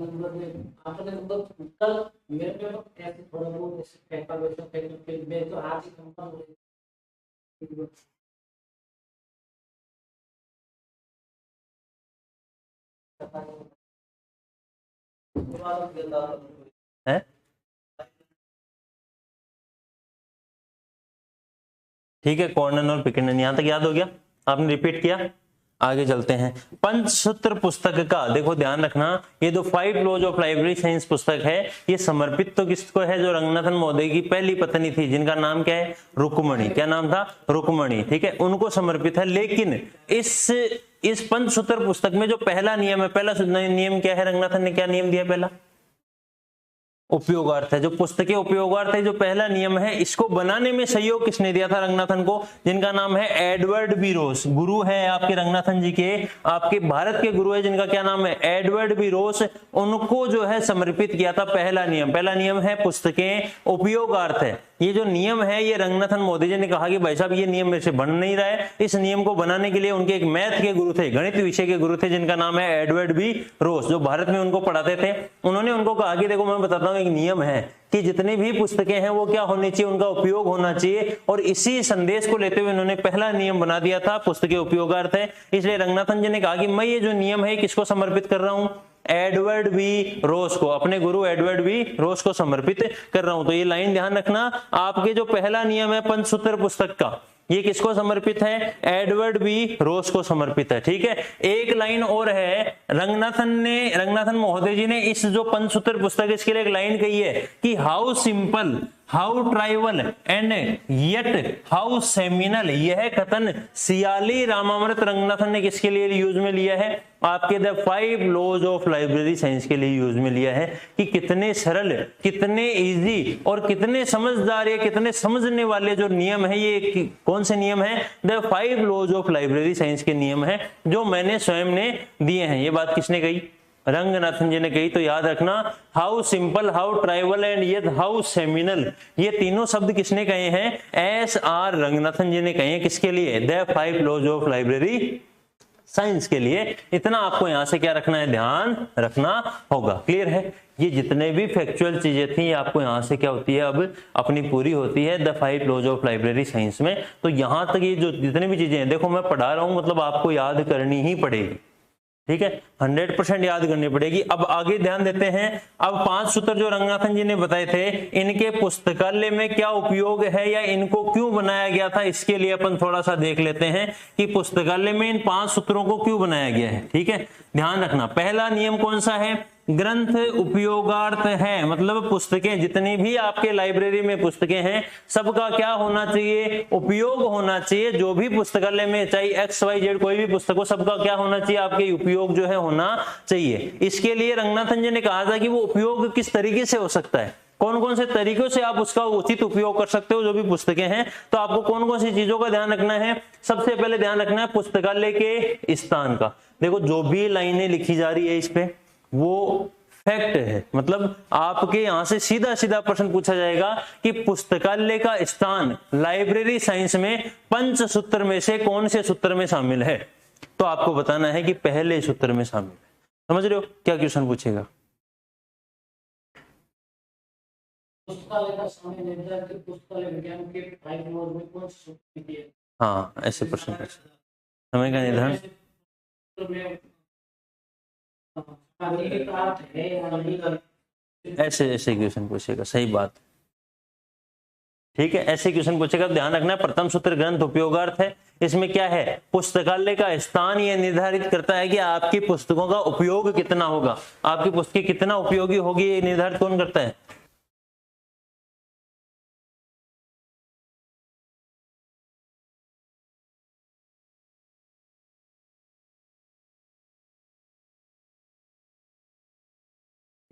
है? ठीक है, कॉर्नन और पिकेंडन यहां तक याद हो गया, आपने रिपीट किया। आगे चलते हैं। पंचसूत्र पुस्तक का देखो ध्यान रखना, ये जो 5 लॉज ऑफ लाइब्रेरी साइंस पुस्तक है, ये समर्पित तो किसको है? जो रंगनाथन महोदय की पहली पत्नी थी, जिनका नाम क्या है? रुक्मणी। क्या नाम था? रुक्मणी, ठीक है, उनको समर्पित है। लेकिन इस पंचसूत्र पुस्तक में जो पहला नियम है, पहला नियम क्या है? रंगनाथन ने क्या नियम दिया? पहला उपयोगार्थ है। जो पुस्तकें उपयोगार्थ है, जो पहला नियम है, इसको बनाने में सहयोग किसने दिया था? रंगनाथन को, जिनका नाम है एडवर्ड बी रोस। गुरु है आपके रंगनाथन जी के, आपके भारत के गुरु है, जिनका क्या नाम है? एडवर्ड बी रोस। उनको जो है समर्पित किया था पहला नियम। पहला नियम है पुस्तकें उपयोगार्थ है। ये जो नियम है, ये रंगनाथन महोदय जी ने कहा कि भाई साहब ये नियम मेरे से बन नहीं रहा है। इस नियम को बनाने के लिए उनके एक मैथ के गुरु थे, गणित विषय के गुरु थे, जिनका नाम है एडवर्ड बी रोस, जो भारत में उनको पढ़ाते थे। उन्होंने उनको कहा कि देखो मैं बताता हूँ, एक नियम है कि जितनी भी पुस्तकें हैं वो क्या होनी चाहिए? उनका उपयोग होना चाहिए। और इसी संदेश को लेते हुए उन्होंने पहला नियम बना दिया था, पुस्तकें उपयोगार्थ है। इसलिए रंगनाथन जी ने कहा कि मैं ये जो नियम है किसको समर्पित कर रहा हूं? एडवर्ड बी रोस को, अपने गुरु एडवर्ड बी रोस को समर्पित कर रहा हूं। तो ये लाइन ध्यान रखना, आपके जो पहला नियम है पंचसूत्र पुस्तक का, ये किसको समर्पित है? एडवर्ड बी रोस को समर्पित है, ठीक है। एक लाइन और है, रंगनाथन महोदय जी ने इस जो पंचसूत्र पुस्तक, इसके लिए एक लाइन कही है कि how simple, how trivial and yet how seminal. यह कथन सियाली रामामृत रंगनाथन ने किसके लिए यूज में लिया है? आपके the 5 laws of library science के लिए यूज में लिया है, कि कितने सरल, कितने इजी और कितने समझदार, ये कितने समझने वाले जो नियम है, ये कौन से नियम है? The 5 laws of library science के नियम है, जो मैंने स्वयं ने दिए हैं। ये बात किसने कही? रंगनाथन जी ने कही। तो याद रखना, how simple, how trivial and yet how seminal, ये तीनों शब्द किसने कहे हैं? SR रंगनाथन जी ने कहे हैं। किसके लिए? The 5 laws of library science के लिए। इतना आपको यहां से क्या रखना है? ध्यान रखना होगा। क्लियर है? ये जितने भी फैक्चुअल चीजें थी, आपको यहां से क्या होती है? अब अपनी पूरी होती है the 5 laws of library science में। तो यहां तक ये जो जितनी भी चीजें हैं, देखो मैं पढ़ा रहा हूं, मतलब आपको याद करनी ही पड़ेगी, ठीक है, 100% याद करनी पड़ेगी। अब आगे ध्यान देते हैं। अब 5 सूत्र जो रंगनाथन जी ने बताए थे, इनके पुस्तकालय में क्या उपयोग है या इनको क्यों बनाया गया था, इसके लिए अपन थोड़ा सा देख लेते हैं कि पुस्तकालय में इन 5 सूत्रों को क्यों बनाया गया है, ठीक है। ध्यान रखना, पहला नियम कौन सा है? ग्रंथ उपयोगार्थ है, मतलब पुस्तकें, जितनी भी आपके लाइब्रेरी में पुस्तकें हैं, सबका क्या होना चाहिए? उपयोग होना चाहिए। जो भी पुस्तकालय में, चाहे XYZ कोई भी पुस्तक हो, सबका क्या होना चाहिए? आपके उपयोग जो है होना चाहिए। इसके लिए रंगनाथन जी ने कहा था कि वो उपयोग किस तरीके से हो सकता है, कौन कौन से तरीकों से आप उसका उचित उपयोग कर सकते हो, जो भी पुस्तकें हैं। तो आपको कौन कौन सी चीजों का ध्यान रखना है? सबसे पहले ध्यान रखना है पुस्तकालय के स्थान का। देखो जो भी लाइनें लिखी जा रही है इस पे, वो फैक्ट है, मतलब आपके यहां से सीधा सीधा प्रश्न पूछा जाएगा कि पुस्तकालय का स्थान लाइब्रेरी साइंस में पंच सूत्र में से कौन से सूत्र में शामिल है? तो आपको बताना है कि पहले सूत्र में शामिल है। समझ रहे हो क्या क्वेश्चन पूछेगा? पुस्तकालय का समय निर्धारित पुस्तकालय विज्ञान के 5 लॉज में कौन से सूत्र दिए? हाँ, ऐसे प्रश्न पूछे। समय का निर्धारण ऐसे ऐसे क्वेश्चन पूछेगा, सही बात, ठीक है, ऐसे क्वेश्चन पूछेगा। ध्यान रखना, प्रथम सूत्र ग्रंथ उपयोगार्थ है। इसमें क्या है? पुस्तकालय का स्थान ये निर्धारित करता है कि आपकी पुस्तकों का उपयोग कितना होगा, आपकी पुस्तकें कितना उपयोगी होगी, ये निर्धारित कौन करता है?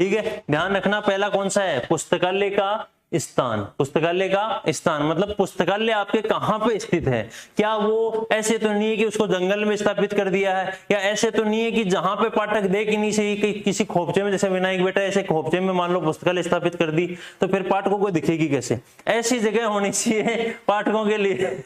ठीक है, ध्यान रखना पहला कौन सा है, पुस्तकालय का स्थान। पुस्तकालय का स्थान मतलब पुस्तकालय आपके कहां पे स्थित है। क्या वो ऐसे तो नहीं है कि उसको जंगल में स्थापित कर दिया है, या ऐसे तो नहीं है कि जहां पे पाठक देख ही नहीं सही कि किसी खोपचे में, जैसे विनायक बेटा ऐसे खोपचे में मान लो पुस्तकालय स्थापित कर दी, तो फिर पाठकों को दिखेगी कैसे। ऐसी जगह होनी चाहिए पाठकों के लिए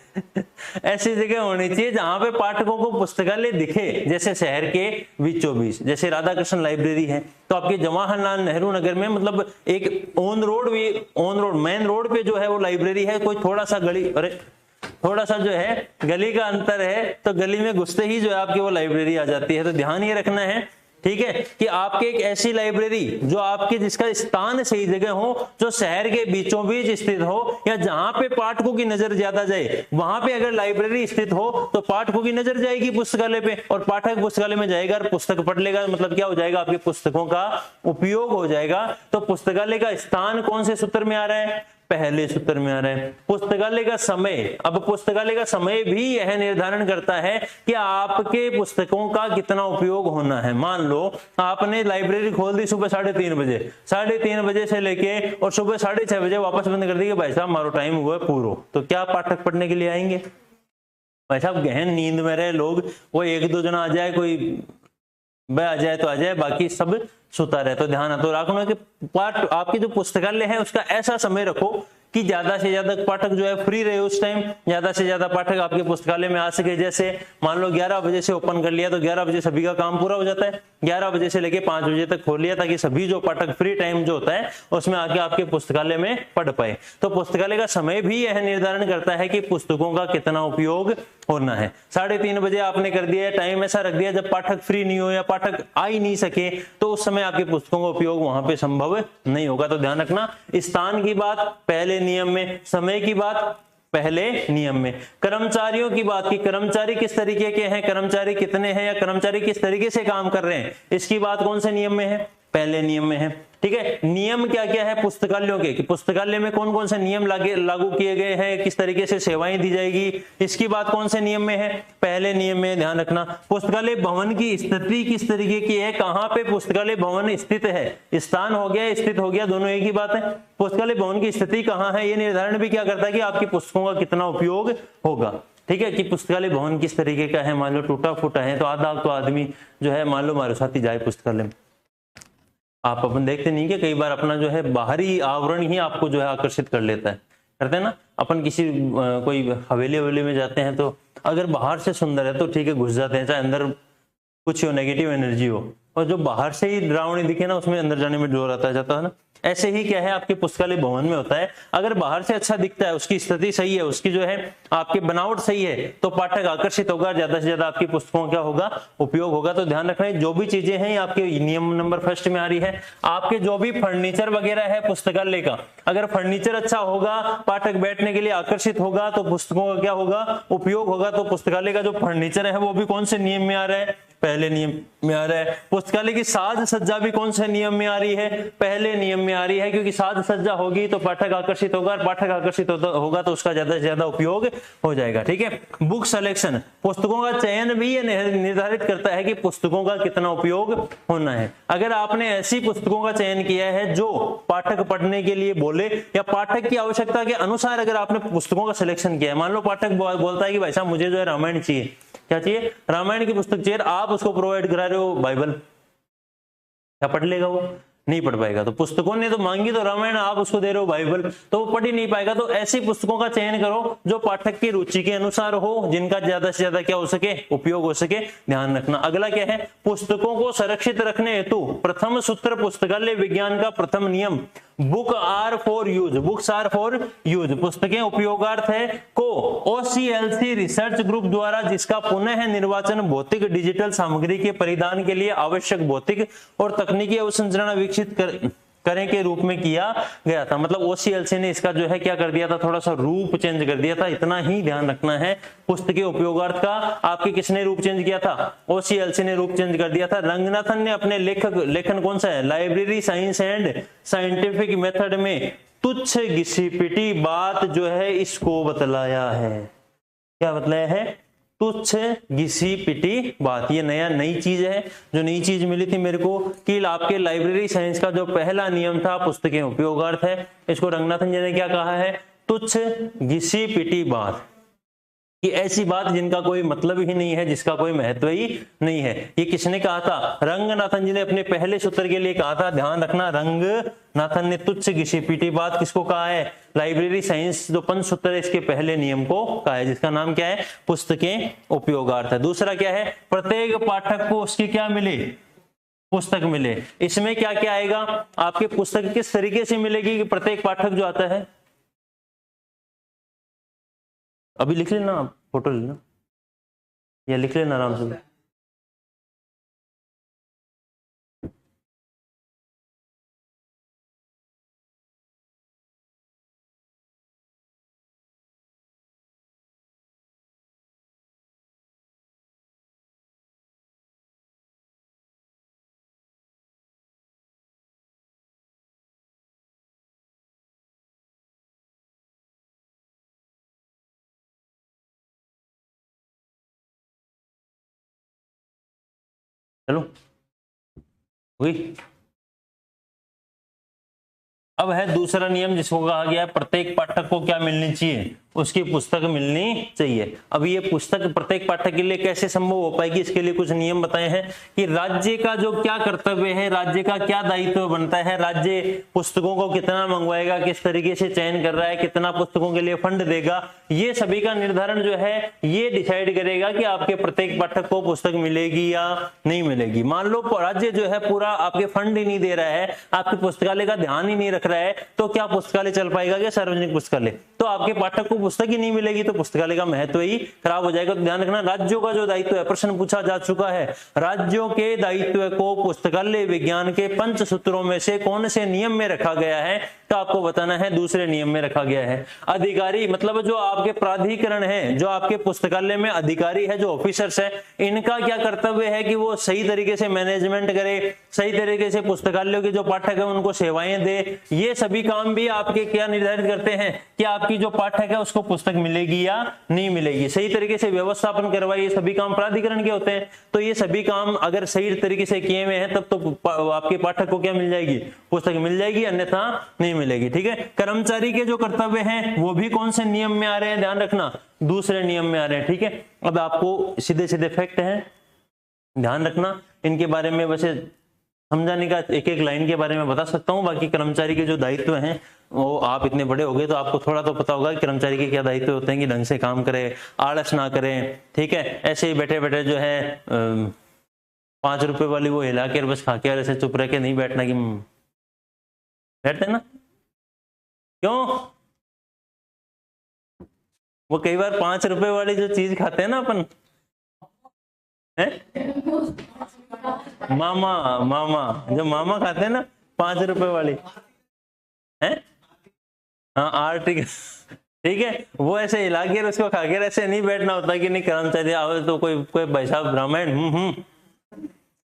ऐसी जगह होनी चाहिए जहां पे पाठकों को पुस्तकालय दिखे, जैसे शहर के बीचों बीच, जैसे राधा कृष्ण लाइब्रेरी है तो आपके जवाहरलाल नेहरू नगर में, मतलब एक ऑन रोड मेन रोड पे जो है वो लाइब्रेरी है। कोई थोड़ा सा थोड़ा सा जो है गली का अंतर है, तो गली में घुसते ही जो है आपकी वो लाइब्रेरी आ जाती है। तो ध्यान ये रखना है, ठीक है, कि आपके एक ऐसी लाइब्रेरी जो आपके जिसका स्थान सही जगह हो, जो शहर के बीचों बीच स्थित हो, या जहां पे पाठकों की नजर ज्यादा जाए, वहां पे अगर लाइब्रेरी स्थित हो तो पाठकों की नजर जाएगी पुस्तकालय पे, और पाठक पुस्तकालय में जाएगा और पुस्तक पढ़ लेगा। मतलब क्या हो जाएगा, आपके पुस्तकों का उपयोग हो जाएगा। तो पुस्तकालय का स्थान कौन से सूत्र में आ रहा है, पहले सूत्र में आ रहा है। पुस्तकालय का समय, अब पुस्तकालय का समय भी यह निर्धारण करता है कि आपके पुस्तकों का कितना उपयोग होना है। मान लो आपने लाइब्रेरी खोल दी सुबह 3:30 बजे, 3:30 बजे से लेके और सुबह 6:30 बजे वापस बंद कर दी कि भाई साहब हमारा टाइम हुआ है पूरा, तो क्या पाठक पढ़ने के लिए आएंगे। भाई साहब गहन नींद में रहे लोग, वो 1-2 जना आ जाए, कोई आ जाए तो आ जाए, बाकी सब सुता रहे। तो ध्यान तो रखना कि पाठ आपकी जो पुस्तकालय है उसका ऐसा समय रखो कि ज्यादा से ज्यादा पाठक जो है फ्री रहे उस टाइम, ज्यादा से ज्यादा पाठक आपके पुस्तकालय में आ सके। जैसे मान लो 11 बजे से ओपन कर लिया तो 11 बजे सभी का काम पूरा हो जाता है, 11 बजे से लेके 5 बजे तक खोल लिया, ताकि सभी जो पाठक फ्री टाइम जो होता है उसमें आके आपके पुस्तकालय में पढ़ पाए। तो पुस्तकालय का समय भी यह निर्धारण करता है कि पुस्तकों का कितना उपयोग होना है। 3:30 बजे आपने कर दिया, टाइम ऐसा रख दिया जब पाठक फ्री नहीं हो या पाठक आ ही नहीं सके, तो उस समय आपके पुस्तकों का उपयोग वहां पे संभव नहीं होगा। तो ध्यान रखना, स्थान की बात पहले नियम में, समय की बात पहले नियम में। कर्मचारियों की बात की, कर्मचारी किस तरीके के हैं, कर्मचारी कितने हैं, या कर्मचारी किस तरीके से काम कर रहे हैं, इसकी बात कौन से नियम में है, पहले नियम में है। ठीक है, नियम क्या क्या है पुस्तकालयों के, कि पुस्तकालय में कौन कौन से नियम लागू किए गए हैं, किस तरीके से सेवाएं दी जाएगी, इसकी बात कौन से नियम में है, पहले नियम में। ध्यान रखना, पुस्तकालय भवन की स्थिति किस तरीके की है, कहां पे पुस्तकालय भवन स्थित है, स्थान हो गया स्थित हो गया दोनों एक ही बात है। पुस्तकालय भवन की स्थिति कहां है, ये निर्धारण भी क्या करता है कि आपकी पुस्तकों का कितना उपयोग होगा। ठीक है, कि पुस्तकालय भवन किस तरीके का है, मान लो टूटा फूटा है तो आधा तो आदमी जो है मान लो हमारे साथ ही जाए पुस्तकालय में। आप अपन देखते नहीं कि कई बार अपना जो है बाहरी आवरण ही आपको जो है आकर्षित कर लेता है, करते हैं ना। अपन किसी कोई हवेली में जाते हैं तो अगर बाहर से सुंदर है तो ठीक है घुस जाते हैं, चाहे अंदर कुछ हो नेगेटिव एनर्जी हो, और जो बाहर से ही डरावनी दिखे ना उसमें अंदर जाने में जोर आता जाता है ना। ऐसे ही क्या है आपके पुस्तकालय भवन में होता है, अगर बाहर से अच्छा दिखता है, उसकी स्थिति सही है, उसकी जो है आपकी बनावट सही है, तो पाठक आकर्षित होगा, ज्यादा से ज्यादा आपकी पुस्तकों क्या होगा, उपयोग होगा। तो ध्यान रखना जो भी चीजें हैं आपके नियम नंबर 1 में आ रही है। आपके जो भी फर्नीचर वगैरह है पुस्तकालय का, अगर फर्नीचर अच्छा होगा, पाठक बैठने के लिए आकर्षित होगा, तो पुस्तकों का क्या होगा, उपयोग होगा। तो पुस्तकालय का जो फर्नीचर है वो भी कौन से नियम में आ रहा है, पहले नियम में आ रहा है। पुस्तकालय की साज सज्जा भी कौन से नियम में आ रही है, पहले नियम में आ रही है, क्योंकि साज सज्जा होगी तो पाठक आकर्षित होगा, और पाठक आकर्षित होगा तो उसका ज्यादा से ज्यादा उपयोग हो जाएगा। ठीक है, बुक सिलेक्शन, पुस्तकों का चयन भी ये निर्धारित करता है कि पुस्तकों का कितना उपयोग होना है। अगर आपने ऐसी पुस्तकों का चयन किया है जो पाठक पढ़ने के लिए बोले, या पाठक की आवश्यकता के अनुसार अगर आपने पुस्तकों का सिलेक्शन किया है, मान लो पाठक बोलता है कि भाई साहब मुझे जो है रामायण चाहिए, क्या चाहिए, रामायण की पुस्तक चाहिए, आप उसको प्रोवाइड करा रहे हो बाइबल, क्या पढ़ लेगा वो, नहीं पढ़ पाएगा। तो पुस्तकों ने तो मांगी तो रामायण, आप उसको दे रहे हो बाइबल, तो वो पढ़ ही नहीं पाएगा। तो ऐसी पुस्तकों का चयन करो जो पाठक की रुचि के अनुसार हो, जिनका ज्यादा से ज्यादा क्या हो सके, उपयोग हो सके। ध्यान रखना। अगला क्या है, पुस्तकों को सुरक्षित रखने हेतु प्रथम सूत्र पुस्तकालय विज्ञान का प्रथम नियम, book are for use, books are for use, पुस्तकें उपयोगार्थ है, को OCLC रिसर्च ग्रुप द्वारा जिसका पुनः निर्वाचन भौतिक डिजिटल सामग्री के परिधान के लिए आवश्यक भौतिक और तकनीकी अवसंरचना विकसित करें के रूप में किया गया था। मतलब OCLC ने इसका जो है क्या कर दिया था, थोड़ा सा रूप चेंज कर दिया था। इतना ही ध्यान रखना है। पुस्तकें उपयोगार्थ का आपके किसने रूप चेंज किया था, OCLC ने रूप चेंज कर दिया था। रंगनाथन ने अपने लेखन कौन सा है, library science and scientific method में तुच्छ घिसी पिटी बात जो है इसको बतलाया है। क्या बतलाया है, तुच्छ घिसी पिटी बात। ये नई चीज है, जो नई चीज मिली थी मेरे को कि आपके लाइब्रेरी साइंस का जो पहला नियम था पुस्तकें उपयोगार्थ है, इसको रंगनाथन जी ने क्या कहा है, तुच्छ घिसी पिटी बात, कि ऐसी बात जिनका कोई मतलब ही नहीं है, जिसका कोई महत्व ही नहीं है। ये किसने कहा था, रंगनाथन जी ने अपने पहले सूत्र के लिए कहा था। ध्यान रखना, रंगनाथन ने तुच्छ घिसी पिटी बात किसको कहा है, लाइब्रेरी साइंस जो पंचसूत्र है इसके पहले नियम को कहा है, जिसका नाम क्या है, पुस्तकें उपयोगार्थ है। दूसरा क्या है, प्रत्येक पाठक को उसकी क्या मिले, पुस्तक मिले। इसमें क्या क्या आएगा, आपके पुस्तक किस तरीके से मिलेगी कि प्रत्येक पाठक जो आता है, अभी लिख लेना, आप फोटो लेना या लिख लेना आराम से। चलो हुई। अब है दूसरा नियम जिसको कहा गया है प्रत्येक पाठक को क्या मिलनी चाहिए, उसकी पुस्तक मिलनी चाहिए। अब ये पुस्तक प्रत्येक पाठक के लिए कैसे संभव हो पाएगी, इसके लिए कुछ नियम बताए हैं कि राज्य का जो क्या कर्तव्य है, राज्य का क्या दायित्व बनता है, राज्य पुस्तकों को कितना मंगवाएगा, किस तरीके से चयन कर रहा है, कितना पुस्तकों के लिए फंड देगा, ये सभी का निर्धारण जो है ये डिसाइड करेगा कि आपके प्रत्येक पाठक को पुस्तक मिलेगी या नहीं मिलेगी। मान लो राज्य जो है पूरा आपके फंड ही नहीं दे रहा है, आपके पुस्तकालय का ध्यान ही नहीं रख रहा है, तो क्या पुस्तकालय चल पाएगा क्या, सार्वजनिक पुस्तकालय, तो आपके पाठक को पुस्तक ही नहीं मिलेगी, तो पुस्तकालय का महत्व ही खराब हो जाएगा। तो ध्यान रखना, राज्यों का जो दायित्व है, प्रश्न पूछा जा चुका है, राज्यों के दायित्व को पुस्तकालय विज्ञान के पंच सूत्रों में से कौन से नियम में रखा गया है, तो आपको बताना है दूसरे नियम में रखा गया है। अधिकारी मतलब जो आपके प्राधिकरण है, जो आपके पुस्तकालय में अधिकारी है, जो ऑफिसर्स है, इनका क्या कर्तव्य है कि वो सही तरीके से मैनेजमेंट करे, सही तरीके से पुस्तकालयों के जो पाठक है उनको सेवाएं दे। ये सभी काम भी आपके क्या निर्धारित करते हैं कि आपकी जो पाठक है उसको पुस्तक मिलेगी या नहीं मिलेगी। सही तरीके से व्यवस्थापन करवाए, ये सभी काम प्राधिकरण के होते हैं। तो ये सभी काम अगर सही तरीके से किए हुए हैं तब तो आपके पाठक को क्या मिल जाएगी, पुस्तक मिल जाएगी, अन्यथा नहीं मिलेगी। ठीक है, कर्मचारी के जो कर्तव्य हैं वो भी कौन से नियम में आ रहे हैं, ध्यान रखना, दूसरे नियम में आ रहे हैं। ठीक है, अब आपको सीधे सीधे फैक्ट है, ध्यान रखना, इनके बारे में वैसे समझाने का एक एक लाइन के बारे में बता सकता हूं, बाकी कर्मचारी के जो दायित्व हैं वो आप इतने बड़े हो गए तो आपको थोड़ा तो पता होगा कि कर्मचारी के क्या दायित्व होते हैं, कि ढंग से काम करें, आलस ना करें। ठीक है, ऐसे ही बैठे बैठे जो है 5 रुपए वाली वो हिला के बस खा के ऐसे चुप रह के नहीं बैठना, कि बैठते ना, क्यों, वो कई बार 5 रुपए वाली जो चीज खाते हैं ना अपन है, मामा जो मामा खाते हैं ना 5 रुपए वाली है, हाँ आर्टिक, ठीक है, वो ऐसे हिला के उसको खा के ऐसे नहीं बैठना होता कि नहीं कर्मचारी आओ तो कोई भाई साहब ब्राह्मण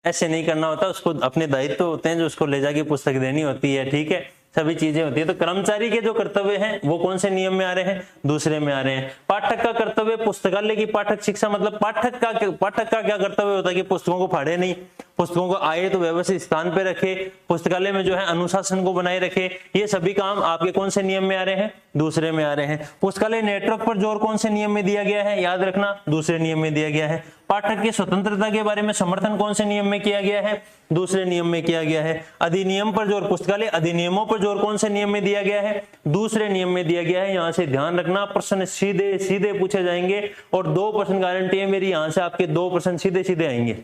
ऐसे नहीं करना होता, उसको अपने दायित्व होते हैं जो उसको ले जाके पुस्तक देनी होती है। ठीक है, सभी चीजें होती है। तो कर्मचारी के जो कर्तव्य हैं वो कौन से नियम में आ रहे हैं, दूसरे में आ रहे हैं। पाठक का कर्तव्य, पुस्तकालय की पाठक शिक्षा मतलब पाठक का क्या कर्तव्य होता है कि पुस्तकों को फाड़े नहीं, पुस्तकों को आए तो व्यवस्थित स्थान पे रखे, पुस्तकालय में जो है अनुशासन को बनाए रखे। ये सभी काम आपके कौन से नियम में आ रहे हैं, दूसरे में आ रहे हैं। पुस्तकालय नेटवर्क पर जोर कौन से नियम में दिया गया है, याद रखना, दूसरे नियम में दिया गया है। पाठक की स्वतंत्रता के बारे में समर्थन कौन से नियम में किया गया है, दूसरे नियम में किया गया है। अधिनियम पर जोर, पुस्तकालय अधिनियमों पर जोर कौन से नियम में दिया गया है, दूसरे नियम में दिया गया है। यहां से ध्यान रखना, प्रश्न सीधे सीधे पूछे जाएंगे और 2% गारंटी है मेरी, यहां से आपके 2 प्रश्न सीधे सीधे आएंगे,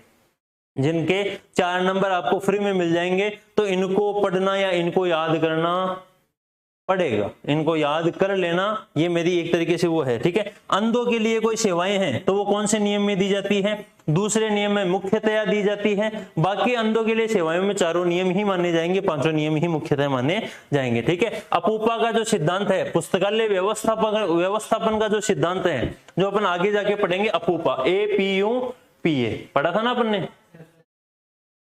जिनके 4 नंबर आपको फ्री में मिल जाएंगे। तो इनको पढ़ना या इनको याद करना पड़ेगा, इनको याद कर लेना, ये मेरी एक तरीके से वो है। ठीक है, अंधों के लिए कोई सेवाएं हैं तो वो कौन से नियम में दी जाती है, दूसरे नियम में मुख्यतया दी जाती है। बाकी अंधों के लिए सेवाओं में 4 नियम ही माने जाएंगे, 5 नियम ही मुख्यतः माने जाएंगे। ठीक है, अपूपा का जो सिद्धांत है, पुस्तकालय व्यवस्थापन का जो सिद्धांत है, जो अपन आगे जाके पढ़ेंगे, अपूपा APUPA पढ़ा था ना अपन ने,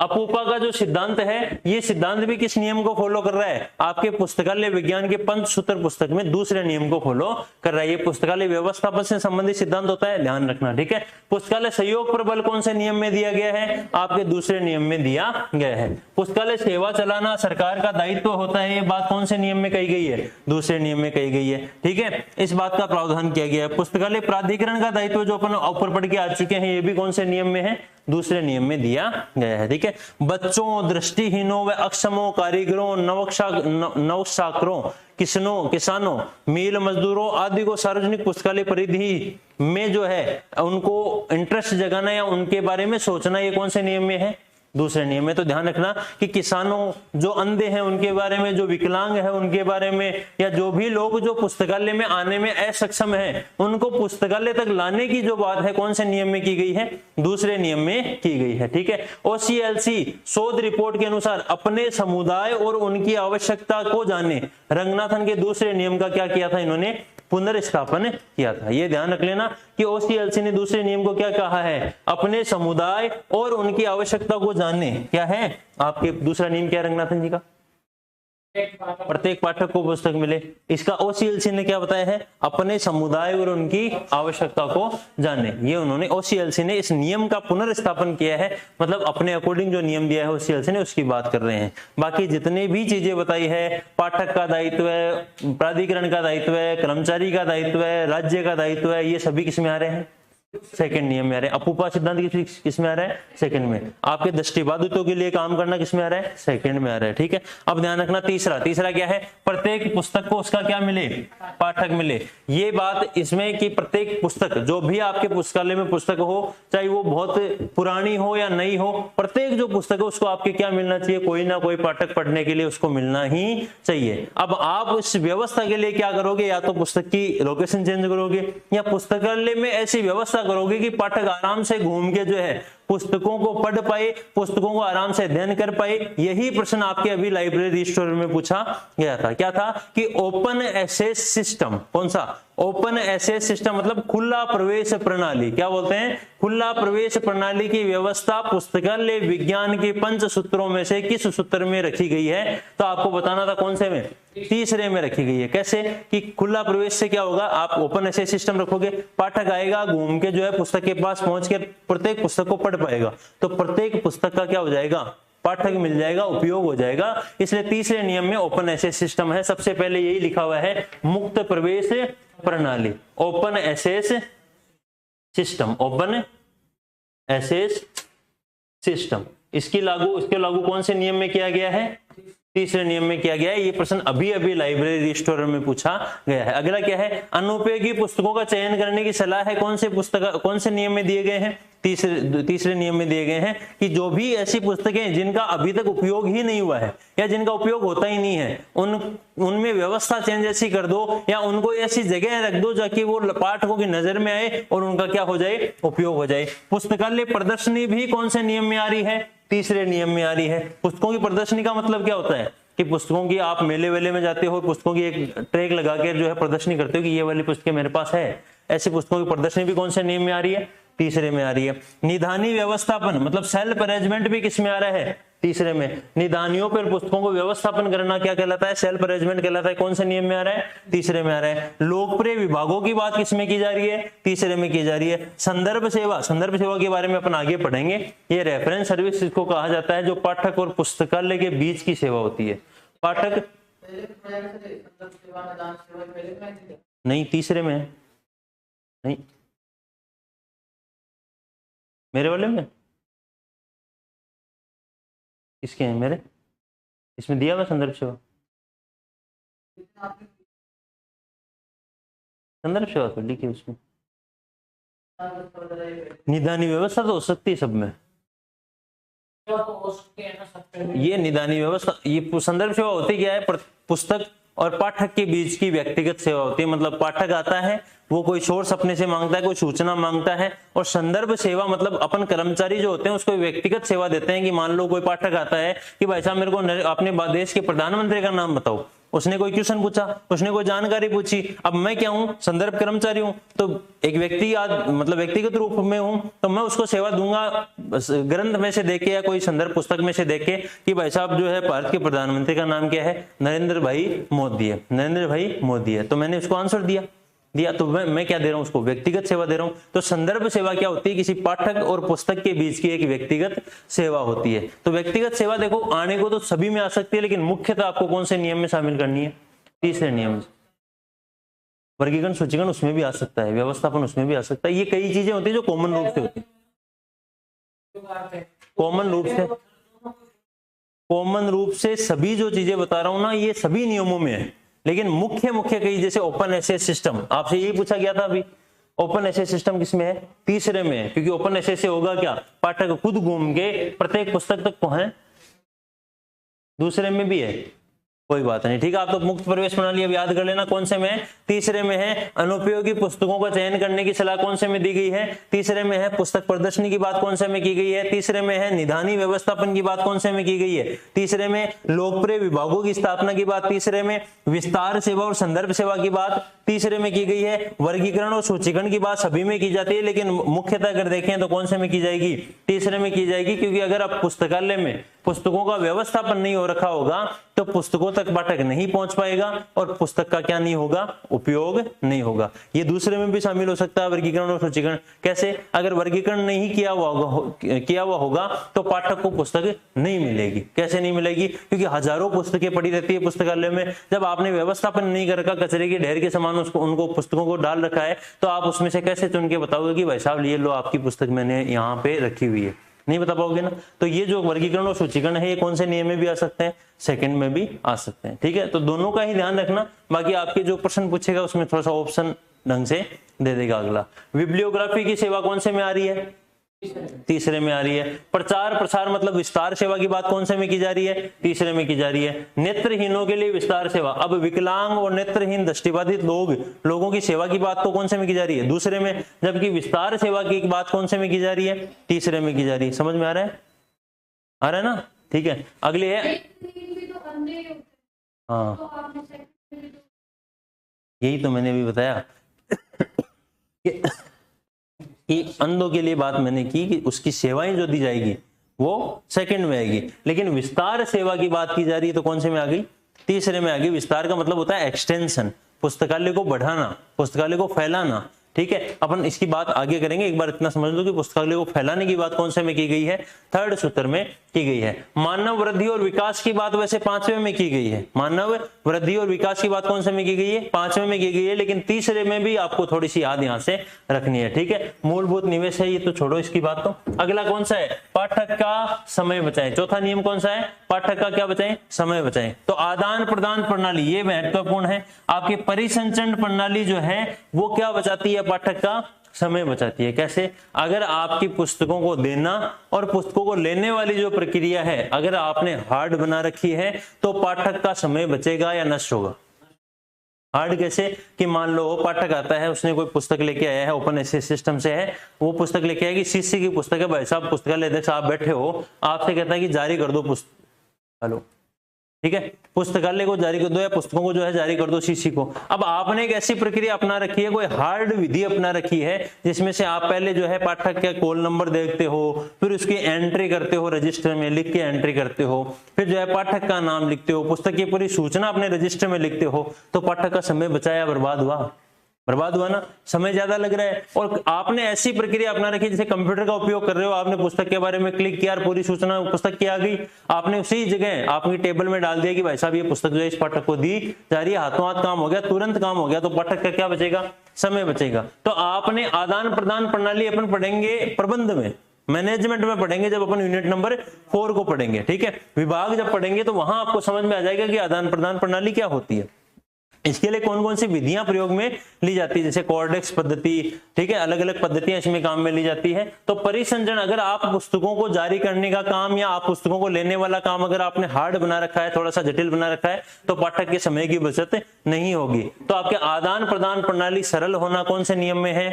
अपूपा का जो सिद्धांत है, ये सिद्धांत भी किस नियम को फॉलो कर रहा है? आपके पुस्तकालय विज्ञान के पंचसूत्र पुस्तक में दूसरे नियम को फॉलो कर रहा है। ये पुस्तकालय व्यवस्थापन से संबंधित सिद्धांत होता है, ध्यान रखना, ठीक है। पुस्तकालय सहयोग पर बल कौन से नियम में दिया गया है? आपके दूसरे नियम में दिया गया है। पुस्तकालय सेवा चलाना सरकार का दायित्व होता है, ये बात कौन से नियम में कही गई है? दूसरे नियम में कही गई है, ठीक है। इस बात का प्रावधान किया गया है। पुस्तकालय प्राधिकरण का दायित्व जो अपन ऊपर पढ़ के आ चुके हैं, ये भी कौन से नियम में है? दूसरे नियम में दिया गया है, ठीक है। बच्चों, दृष्टिहीनों व अक्षमों, कारीगरों, नवशाकरों, किसानों, मील मजदूरों आदि को सार्वजनिक पुस्तकालय परिधि में जो है उनको इंटरेस्ट जगाना या उनके बारे में सोचना, ये कौन से नियम में है? दूसरे नियम में। तो ध्यान रखना कि किसानों जो अंधे हैं उनके बारे में, जो विकलांग है उनके बारे में, या जो भी लोग जो पुस्तकालय में आने में असक्षम है, उनको पुस्तकालय तक लाने की जो बात है कौन से नियम में की गई है? दूसरे नियम में की गई है, ठीक है। OCLC शोध रिपोर्ट के अनुसार अपने समुदाय और उनकी आवश्यकता को जाने, रंगनाथन के दूसरे नियम का क्या किया था इन्होंने? पुनर्स्थापन किया था। ये ध्यान रख लेना कि OCLC ने दूसरे नियम को क्या कहा है? अपने समुदाय और उनकी आवश्यकता को जानने। क्या है आपके दूसरा नियम? क्या रंगनाथन जी का? प्रत्येक पाठक को पुस्तक मिले। इसका OCLC ने क्या बताया है? अपने समुदाय और उनकी आवश्यकता को जाने। ये उन्होंने OCLC ने इस नियम का पुनर्स्थापन किया है, मतलब अपने अकॉर्डिंग जो नियम दिया है OCLC ने उसकी बात कर रहे हैं। बाकी जितने भी चीजें बताई है, पाठक का दायित्व है, प्राधिकरण का दायित्व है, कर्मचारी का दायित्व है, राज्य का दायित्व है, ये सभी किस में आ रहे हैं? सेकंड नियम में आ रहे हैं। अपूपा सिद्धांत किस में आ रहा है? सेकंड में। आपके दृष्टिबाधितों के लिए काम करना किस में आ रहा है? सेकंड में आ रहा है, ठीक है। अब ध्यान रखना तीसरा क्या है? प्रत्येक पुस्तक को उसका क्या मिले? पाठक मिले। ये बात इसमें कि प्रत्येक पुस्तक जो भी आपके पुस्तकालय में पुस्तक हो, चाहे वो बहुत पुरानी हो या नई हो, प्रत्येक जो पुस्तक है उसको आपके क्या मिलना चाहिए? कोई ना कोई पाठक पढ़ने के लिए उसको मिलना ही चाहिए। अब आप इस व्यवस्था के लिए क्या करोगे? या तो पुस्तक की लोकेशन चेंज करोगे, या पुस्तकालय में ऐसी व्यवस्था करोगे कि पाठक आराम से घूम के जो है पुस्तकों को पढ़ पाए, पुस्तकों को आराम से अध्ययन कर पाए। यही प्रश्न आपके अभी लाइब्रेरी स्टोर में पूछा गया था। क्या था? कि ओपन एक्सेस सिस्टम, कौन सा? ओपन एक्सेस सिस्टम मतलब खुला प्रवेश प्रणाली। क्या बोलते हैं? खुला प्रवेश प्रणाली की व्यवस्था पुस्तकालय विज्ञान के पंच सूत्रों में से किस सूत्र में रखी गई है? तो आपको बताना था कौन से में? तीसरे में रखी गई है। कैसे? कि खुला प्रवेश से क्या होगा? आप ओपन एक्सेस सिस्टम रखोगे, पाठक आएगा, घूम के जो है पुस्तक के पास पहुंच कर प्रत्येक पुस्तक को पढ़ पाएगा, तो प्रत्येक पुस्तक का क्या हो जाएगा? पाठक मिल जाएगा, उपयोग हो जाएगा। इसलिए तीसरे नियम में ओपन एक्सेस सिस्टम है। सबसे पहले यही लिखा हुआ है, मुक्त प्रवेश प्रणाली, open access system, open access system. इसके लागू कौन से नियम में किया गया है? तीसरे नियम में किया गया है। ये प्रश्न अभी अभी लाइब्रेरी स्टोर में पूछा गया है। अगला क्या है? अनुपयोगी पुस्तकों का चयन करने की सलाह है। कौन से नियम में दिए गए हैं? तीसरे नियम में दिए गए हैं कि जो भी ऐसी पुस्तकें जिनका अभी तक उपयोग ही नहीं हुआ है या जिनका उपयोग होता ही नहीं है, उनमें व्यवस्था चेंज ऐसी कर दो या उनको ऐसी जगह रख दो ताकि वो पाठकों की नजर में आए और उनका क्या हो जाए? उपयोग हो जाए। पुस्तकालय प्रदर्शनी भी कौन से नियम में आ रही है? तीसरे नियम में आ रही है। पुस्तकों की प्रदर्शनी का मतलब क्या होता है? कि पुस्तकों की आप मेले वेले में जाते हो, पुस्तकों की एक ट्रैक लगा के जो है प्रदर्शनी करते हो कि ये वाली पुस्तकें मेरे पास है। ऐसी पुस्तकों की प्रदर्शनी भी कौन से नियम में आ रही है? तीसरे में आ रही है। निधानी व्यवस्थापन मतलब सेल्फ अरेंजमेंट भी किस में आ रहा है? तीसरे में। निधानियों पर पुस्तकों को व्यवस्थापन करना क्या कहलाता है? सेल्फ अरेंजमेंट कहलाता है। कौन से नियम में आ रहा है? तीसरे में आ रहा है। लोकप्रिय विभागों की बात किसमें की जा रही है? तीसरे में की जा रही है। संदर्भ सेवा के बारे में अपन आगे पढ़ेंगे। ये रेफरेंस सर्विस इसको कहा जाता है, जो पाठक और पुस्तकालय के बीच की सेवा होती है। पाठक नहीं, तीसरे में है। नहीं, मेरे वाले में इसके हैं, मेरे इसमें दिया हुआ संदर्भ सेवा। संदर्भ सेवा तो लिखी उसमें। निदानी व्यवस्था तो हो सकती है सब में। ये निदानी व्यवस्था, ये संदर्भ सेवा होती क्या है? पुस्तक और पाठक के बीच की व्यक्तिगत सेवा होती है। मतलब पाठक आता है, वो कोई सोर्स अपने से मांगता है, कोई सूचना मांगता है, और संदर्भ सेवा मतलब अपन कर्मचारी जो होते हैं उसको व्यक्तिगत सेवा देते हैं। कि मान लो कोई पाठक आता है कि भाई साहब मेरे को अपने देश के प्रधानमंत्री का नाम बताओ, उसने कोई क्वेश्चन पूछा, उसने कोई जानकारी पूछी, अब मैं क्या हूं, संदर्भ कर्मचारी हूं, तो एक व्यक्ति मतलब व्यक्तिगत रूप में हूं, तो मैं उसको सेवा दूंगा ग्रंथ में से देख के या कोई संदर्भ पुस्तक में से देख के कि भाई साहब जो है भारत के प्रधानमंत्री का नाम क्या है, नरेंद्र भाई मोदी है, नरेंद्र भाई मोदी है, तो मैंने उसको आंसर दिया, तो मैं क्या दे रहा हूं उसको, व्यक्तिगत सेवा दे रहा हूं। तो संदर्भ सेवा क्या होती है, किसी पाठक और पुस्तक के बीच की एक व्यक्तिगत सेवा होती है। तो व्यक्तिगत सेवा देखो आने को तो सभी में आ सकती है, लेकिन मुख्यतः आपको कौन से नियम में शामिल करनी है, तीसरे नियम। वर्गीकरण सूचीकरण उसमें भी आ सकता है, व्यवस्थापन उसमें भी आ सकता है, ये कई चीजें होती है जो कॉमन रूप से होती है, कॉमन रूप से सभी जो चीजें बता रहा हूं ना ये सभी नियमों में है, लेकिन मुख्य कई, जैसे ओपन एसेस सिस्टम आपसे यही पूछा गया था अभी, ओपन एसेस सिस्टम किसमें है, तीसरे में है, क्योंकि ओपन एसेस से होगा क्या, पाठक खुद घूम के प्रत्येक पुस्तक तक पहुंचे, दूसरे में भी है, कोई बात नहीं, ठीक है। आप तो मुक्त प्रवेश प्रणाली अब याद कर लेना, कौन से में है, तीसरे में है। अनुपयोगी पुस्तकों का चयन करने की सलाह कौन से में दी गई है, तीसरे में है। पुस्तक प्रदर्शनी की बात कौन से में की गई है, तीसरे में है। निधानी व्यवस्थापन की बात कौन से में की गई है, तीसरे में। लोकप्रिय विभागों की स्थापना की बात तीसरे में। विस्तार सेवा और संदर्भ सेवा की बात तीसरे में की गई है। वर्गीकरण और सूचीकरण की बात सभी में की जाती है, लेकिन मुख्यतः अगर देखें तो कौन से में की जाएगी, तीसरे में की जाएगी, क्योंकि अगर आप पुस्तकालय में पुस्तकों का व्यवस्थापन नहीं हो रखा होगा तो पुस्तकों तक पाठक नहीं पहुंच पाएगा और पुस्तक का क्या नहीं होगा, उपयोग नहीं होगा। ये दूसरे में भी शामिल हो सकता है वर्गीकरण और सूचीकरण। कैसे, अगर वर्गीकरण नहीं किया हुआ होगा तो पाठक को पुस्तक नहीं मिलेगी। कैसे नहीं मिलेगी, क्योंकि हजारों पुस्तकें पड़ी रहती है पुस्तकालय में, जब आपने व्यवस्थापन नहीं कर रखा, कचरे के ढेर के समान उनको पुस्तकों को डाल रखा है, तो आप उसमें से कैसे चुन के बताओगे कि भाई साहब ये लो आपकी पुस्तक मैंने यहाँ पे रखी हुई है, नहीं बता पाओगे ना। तो ये जो वर्गीकरण और सूचीकरण है ये कौन से नियम में भी आ सकते हैं, सेकंड में भी आ सकते हैं, ठीक है। तो दोनों का ही ध्यान रखना, बाकी आपके जो प्रश्न पूछेगा उसमें थोड़ा सा ऑप्शन ढंग से दे देगा। अगला, बिब्लियोग्राफी की सेवा कौन से में आ रही है, तीसरे में आ रही है। प्रचार प्रसार मतलब विस्तार सेवा की बात कौन से में की जा रही है, तीसरे में की जा रही है। नेत्रहीनों के लिए विस्तार सेवा, अब विकलांग और नेत्रहीन दृष्टिबाधित लोगों की सेवा की बात तो कौन से में की जा रही है, दूसरे में, जबकि विस्तार सेवा की बात कौन से में की जा रही है, तीसरे में की जा रही है। समझ में आ रहा है, आ रहा है ना, ठीक है। अगले है, हाँ यही तो मैंने अभी बताया कि अंधों के लिए बात मैंने की कि उसकी सेवाएं जो दी जाएगी वो सेकंड में आएगी, लेकिन विस्तार सेवा की बात की जा रही है तो कौन से में आ गई, तीसरे में आ गई। विस्तार का मतलब होता है एक्सटेंशन, पुस्तकालय को बढ़ाना, पुस्तकालय को फैलाना, ठीक है। अपन इसकी बात आगे करेंगे, एक बार इतना समझ लो कि पुस्तकालय को फैलाने की बात कौन से में की गई है, थर्ड सूत्र में की गई है। मानव वृद्धि और विकास की बात वैसे पांचवें में की गई है, मानव वृद्धि और विकास की बात कौन से में की गई है, पांचवें में की गई है, लेकिन तीसरे में भी आपको थोड़ी सी याद यहां से रखनी है, ठीक है। मूलभूत निवेश है ये तो छोड़ो इसकी बात। तो अगला कौन सा है, पाठक का समय बचाएं। चौथा नियम कौन सा है, पाठक का क्या बचाएं, समय बचाएं। तो आदान प्रदान प्रणाली ये महत्वपूर्ण है। आपकी परिसंचरण प्रणाली जो है वो क्या बचाती है, पाठक का समय बचाती है। कैसे, अगर आपकी पुस्तकों को देना और पुस्तकों को लेने वाली जो प्रक्रिया है अगर आपने हार्ड बना रखी है तो पाठक का समय बचेगा या नष्ट होगा। हार्ड कैसे, कि मान लो पाठक आता है, उसने कोई पुस्तक लेके आया है, ओपन एसेस सिस्टम से है, वो पुस्तक लेके आएगी, सीसी की पुस्तक है, भाई साहब पुस्तकालय अध्यक्ष आप बैठे हो, आपसे कहता है कि जारी कर दो पुस्तक, हेलो ठीक है, पुस्तकालय को जारी कर दो या पुस्तकों को जो है जारी कर दो सीसी को। अब आपने एक ऐसी प्रक्रिया अपना रखी है, कोई हार्ड विधि अपना रखी है जिसमें से आप पहले जो है पाठक का कॉल नंबर देखते हो, फिर उसकी एंट्री करते हो, रजिस्टर में लिख के एंट्री करते हो, फिर जो है पाठक का नाम लिखते हो, पुस्तक की पूरी सूचना अपने रजिस्टर में लिखते हो, तो पाठक का समय बचाया, बर्बाद हुआ, बर्बाद हुआ ना, समय ज्यादा लग रहा है। और आपने ऐसी प्रक्रिया अपना रखी जैसे कंप्यूटर का उपयोग कर रहे हो, आपने पुस्तक के बारे में क्लिक किया, पूरी सूचना पुस्तक की आ गई, आपने उसी जगह आपकी टेबल में डाल दिया कि भाई साहब ये पुस्तक जो है इस पाठक को दी जा रही है, हाथों हाथ काम हो गया, तुरंत काम हो गया, तो पाठक का क्या बचेगा, समय बचेगा। तो आपने आदान प्रदान प्रणाली अपन पढ़ेंगे प्रबंध में, मैनेजमेंट में पढ़ेंगे जब अपन यूनिट नंबर 4 को पढ़ेंगे, ठीक है। विभाग जब पढ़ेंगे तो वहां आपको समझ में आ जाएगा कि आदान प्रदान प्रणाली क्या होती है, इसके लिए कौन कौन सी विधियां प्रयोग में ली जाती है, जैसे कॉर्डेक्स पद्धति, ठीक है, अलग अलग पद्धतियां इसमें काम में ली जाती है। तो परिसंचरण, अगर आप पुस्तकों को जारी करने का काम या आप पुस्तकों को लेने वाला काम अगर आपने हार्ड बना रखा है, थोड़ा सा जटिल बना रखा है, तो पाठक के समय की बचत नहीं होगी। तो आपके आदान प्रदान प्रणाली सरल होना कौन से नियम में है,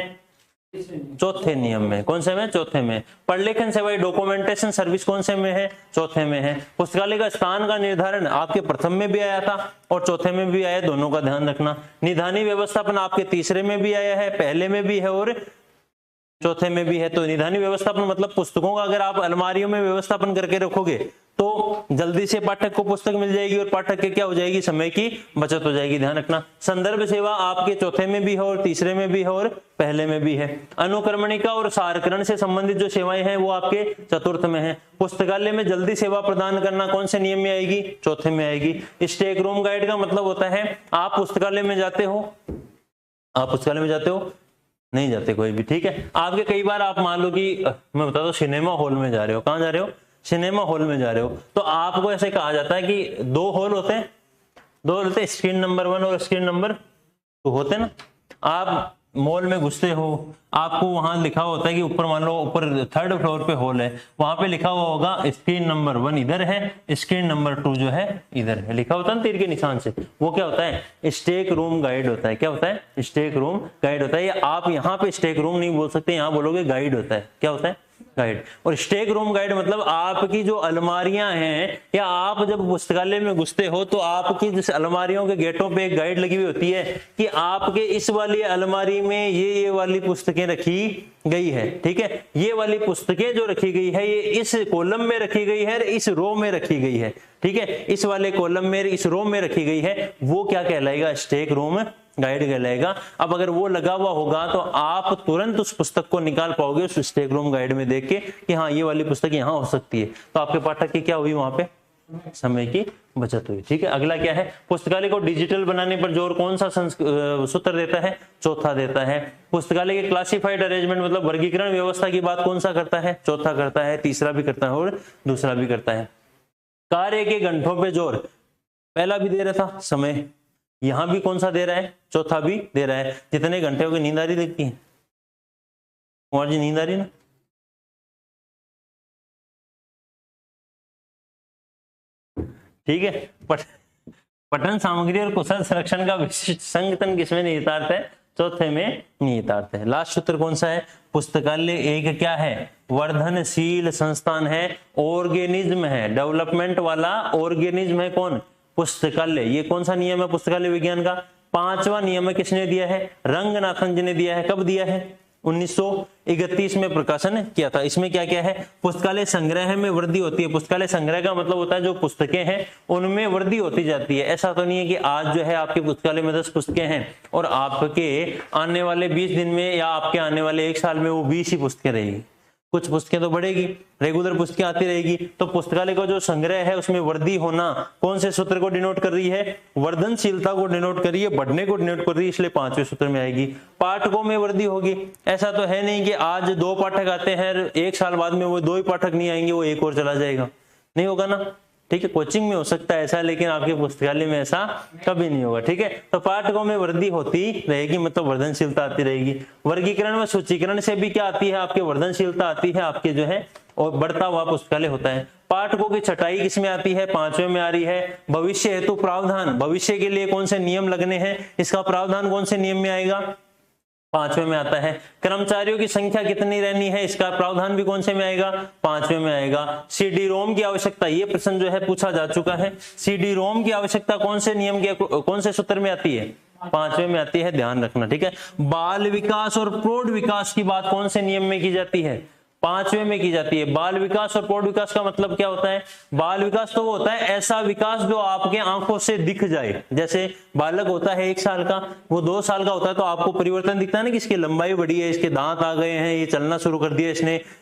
चौथे नियम में। कौन से में? चौथे में। प्रलेखन सेवाएं डॉक्यूमेंटेशन सर्विस कौन से में है? चौथे में है। पुस्तकालय का स्थान का निर्धारण आपके प्रथम में भी आया था और चौथे में भी आया, दोनों का ध्यान रखना। निधानी व्यवस्थापन आपके तीसरे में भी आया है, पहले में भी है और चौथे में भी है। तो निधानी व्यवस्थापन मतलब पुस्तकों का अगर आप अलमारियों में व्यवस्थापन करके रखोगे तो जल्दी से पाठक को पुस्तक मिल जाएगी और पाठक के क्या हो जाएगी? समय की बचत हो जाएगी। ध्यान रखना। संदर्भ सेवा आपके चौथे में भी है और तीसरे में भी है और पहले में भी है। अनुक्रमणिका और सारकरण से संबंधित जो सेवाएं हैं वो आपके चतुर्थ में है। पुस्तकालय में जल्दी सेवा प्रदान करना कौन से नियम में आएगी? चौथे में आएगी। स्टेक रूम गाइड का मतलब होता है आप पुस्तकालय में जाते हो, आप पुस्तकालय में जाते हो? नहीं जाते कोई भी, ठीक है। आपके कई बार आप मान लो कि मैं बता दो सिनेमा हॉल में जा रहे हो। कहाँ जा रहे हो? सिनेमा हॉल में जा रहे हो। तो आपको ऐसे कहा जाता है कि दो हॉल होते हैं, स्क्रीन नंबर 1 और स्क्रीन नंबर 2 होते हैं ना। आप मॉल में घुसते हो, आपको वहां लिखा होता है कि ऊपर मान लो ऊपर 3rd फ्लोर पे हॉल है, वहां पे लिखा हुआ होगा स्क्रीन नंबर 1 इधर है, स्क्रीन नंबर 2 जो है इधर है, लिखा होता है ना तीर के निशान से। वो क्या होता है? स्टेक रूम गाइड होता है। क्या होता है? स्टेक रूम गाइड होता है। आप यहाँ पे स्टेक रूम नहीं बोल सकते, यहाँ बोलोगे गाइड होता है। क्या होता है? गाइड। और स्टेक रूम गाइड मतलब आपकी जो अलमारियां हैं, या आप जब पुस्तकालय में घुसते हो तो आपकी जिस अलमारियों के गेटों पे एक गाइड लगी हुई होती है कि आपके इस वाली अलमारी में ये वाली पुस्तकें रखी गई है, ठीक है। ये वाली पुस्तकें जो रखी गई है ये इस कॉलम में रखी गई है, इस रो में रखी गई है, ठीक है। इस वाले कॉलम में, इस रो में रखी गई है, वो क्या कहलाएगा? स्टेक रूम गाइड कहलाएगा। अब अगर वो लगा हुआ होगा तो आप तुरंत उस पुस्तक को निकाल पाओगे उस स्टेक रूम गाइड में देख के कि हाँ ये वाली पुस्तक यहाँ हो सकती है। तो आपके पाठक की क्या हुई? वहां पे समय की बचत हुई, ठीक है। अगला क्या है? पुस्तकालय को डिजिटल बनाने पर जोर कौन सा सूत्र देता है? चौथा देता है। पुस्तकालय के क्लासिफाइड अरेंजमेंट मतलब वर्गीकरण व्यवस्था की बात कौन सा करता है? चौथा करता है। तीसरा भी करता है और दूसरा भी करता है। कार्य के घंटों पे जोर पहला भी दे रहा था समय, यहां भी कौन सा दे रहा है? चौथा भी दे रहा है। जितने घंटे हो गए, नींद आ रही देखती है कुमार जी? नींद आ रही ना? ठीक है। पठन सामग्री और कुशल संरक्षण का विशिष्ट संगठन किसमें निहितार्थ है? चौथे में निहितार्थ है। लास्ट सूत्र कौन सा है? पुस्तकालय एक क्या है? वर्धनशील संस्थान है, ऑर्गेनिज्म है, डेवलपमेंट वाला ऑर्गेनिज्म है। कौन? पुस्तकालय। ये कौन सा नियम है पुस्तकालय विज्ञान का? 5वां नियम है। किसने दिया है? रंगनाथन जी ने दिया है। कब दिया है? 1931 में प्रकाशन किया था। इसमें क्या क्या है? पुस्तकालय संग्रह में वृद्धि होती है। पुस्तकालय संग्रह का मतलब होता है जो पुस्तकें हैं उनमें वृद्धि होती जाती है। ऐसा तो नहीं है कि आज जो है आपके पुस्तकालय में 10 पुस्तकें हैं और आपके आने वाले 20 दिन में या आपके आने वाले 1 साल में वो 20 ही पुस्तकें रहेगी। कुछ पुस्तकें तो बढ़ेगी, रेगुलर पुस्तकें आती रहेगी। तो पुस्तकालय का जो संग्रह है उसमें वृद्धि होना कौन से सूत्र को डिनोट कर रही है? वर्धनशीलता को डिनोट कर रही है, बढ़ने को डिनोट कर रही है, इसलिए 5वें सूत्र में आएगी। पाठकों में वृद्धि होगी। ऐसा तो है नहीं कि आज 2 पाठक आते हैं 1 साल बाद में वो 2 ही पाठक नहीं आएंगे, वो एक और चला जाएगा, नहीं होगा ना, ठीक है। कोचिंग में हो सकता है ऐसा, लेकिन आपके पुस्तकालय में ऐसा कभी नहीं होगा, ठीक है। तो पाठकों में वृद्धि होती रहेगी, मतलब वर्धनशीलता आती रहेगी। वर्गीकरण व सूचीकरण से भी क्या आती है? आपके वर्धनशीलता आती है, आपके जो है और बढ़ता हुआ पुस्तकालय होता है। पाठकों की छटाई किसमें आती है? 5वें में आ रही है। भविष्य हेतु प्रावधान, भविष्य के लिए कौन से नियम लगने हैं, इसका प्रावधान कौन से नियम में आएगा? 5वें में आता है। कर्मचारियों की संख्या कितनी रहनी है, इसका प्रावधान भी कौन से में आएगा? 5वें में आएगा। सीडी रोम की आवश्यकता, ये प्रश्न जो है पूछा जा चुका है। सीडी रोम की आवश्यकता कौन से नियम के कौन से सूत्र में आती है? 5वें में आती है, ध्यान रखना, ठीक है। बाल विकास और प्रौढ़ विकास की बात कौन से नियम में की जाती है? 5वें में की जाती है। बाल विकास और प्रौढ़ विकास का मतलब क्या होता है? बाल विकास तो वो होता है ऐसा विकास जो आपके आंखों से दिख जाए। जैसे बालक होता है 1 साल का, वो 2 साल का होता है तो आपको परिवर्तन दिखता है ना कि इसकी लंबाई बढ़ी है, इसके दांत आ गए हैं, ये चलना शुरू कर दिया,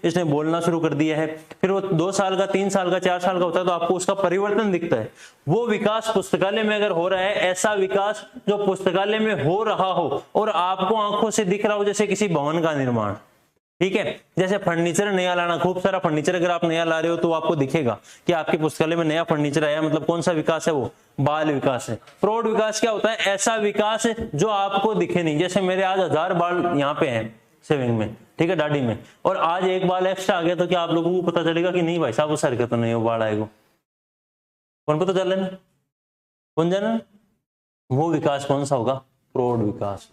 इसने बोलना शुरू कर दिया है। फिर वो 2 साल का, 3 साल का, 4 साल का होता है तो आपको उसका परिवर्तन दिखता है। वो विकास पुस्तकालय में अगर हो रहा है, ऐसा विकास जो पुस्तकालय में हो रहा हो और आपको आंखों से दिख रहा हो, जैसे किसी भवन का निर्माण, ठीक है। जैसे फर्नीचर नया लाना, खूब सारा फर्नीचर अगर आप नया ला रहे हो तो आपको दिखेगा कि आपके पुस्तकालय में नया फर्नीचर आया, मतलब कौन सा विकास है? वो बाल विकास है। प्रौढ़ विकास क्या होता है? ऐसा विकास जो आपको दिखे नहीं। जैसे मेरे आज 1000 बाल यहाँ पे हैं सेविंग में, ठीक है, दाढ़ी में, और आज 1 बाल एक्स्ट्रा आ गया तो क्या आप लोगों को पता चलेगा कि नहीं भाई साहब उस हरकत तो नहीं, वो बाल आएगा? कौन पता चल रहा है? कौन जाना? वो विकास कौन सा होगा? प्रौढ़ विकास।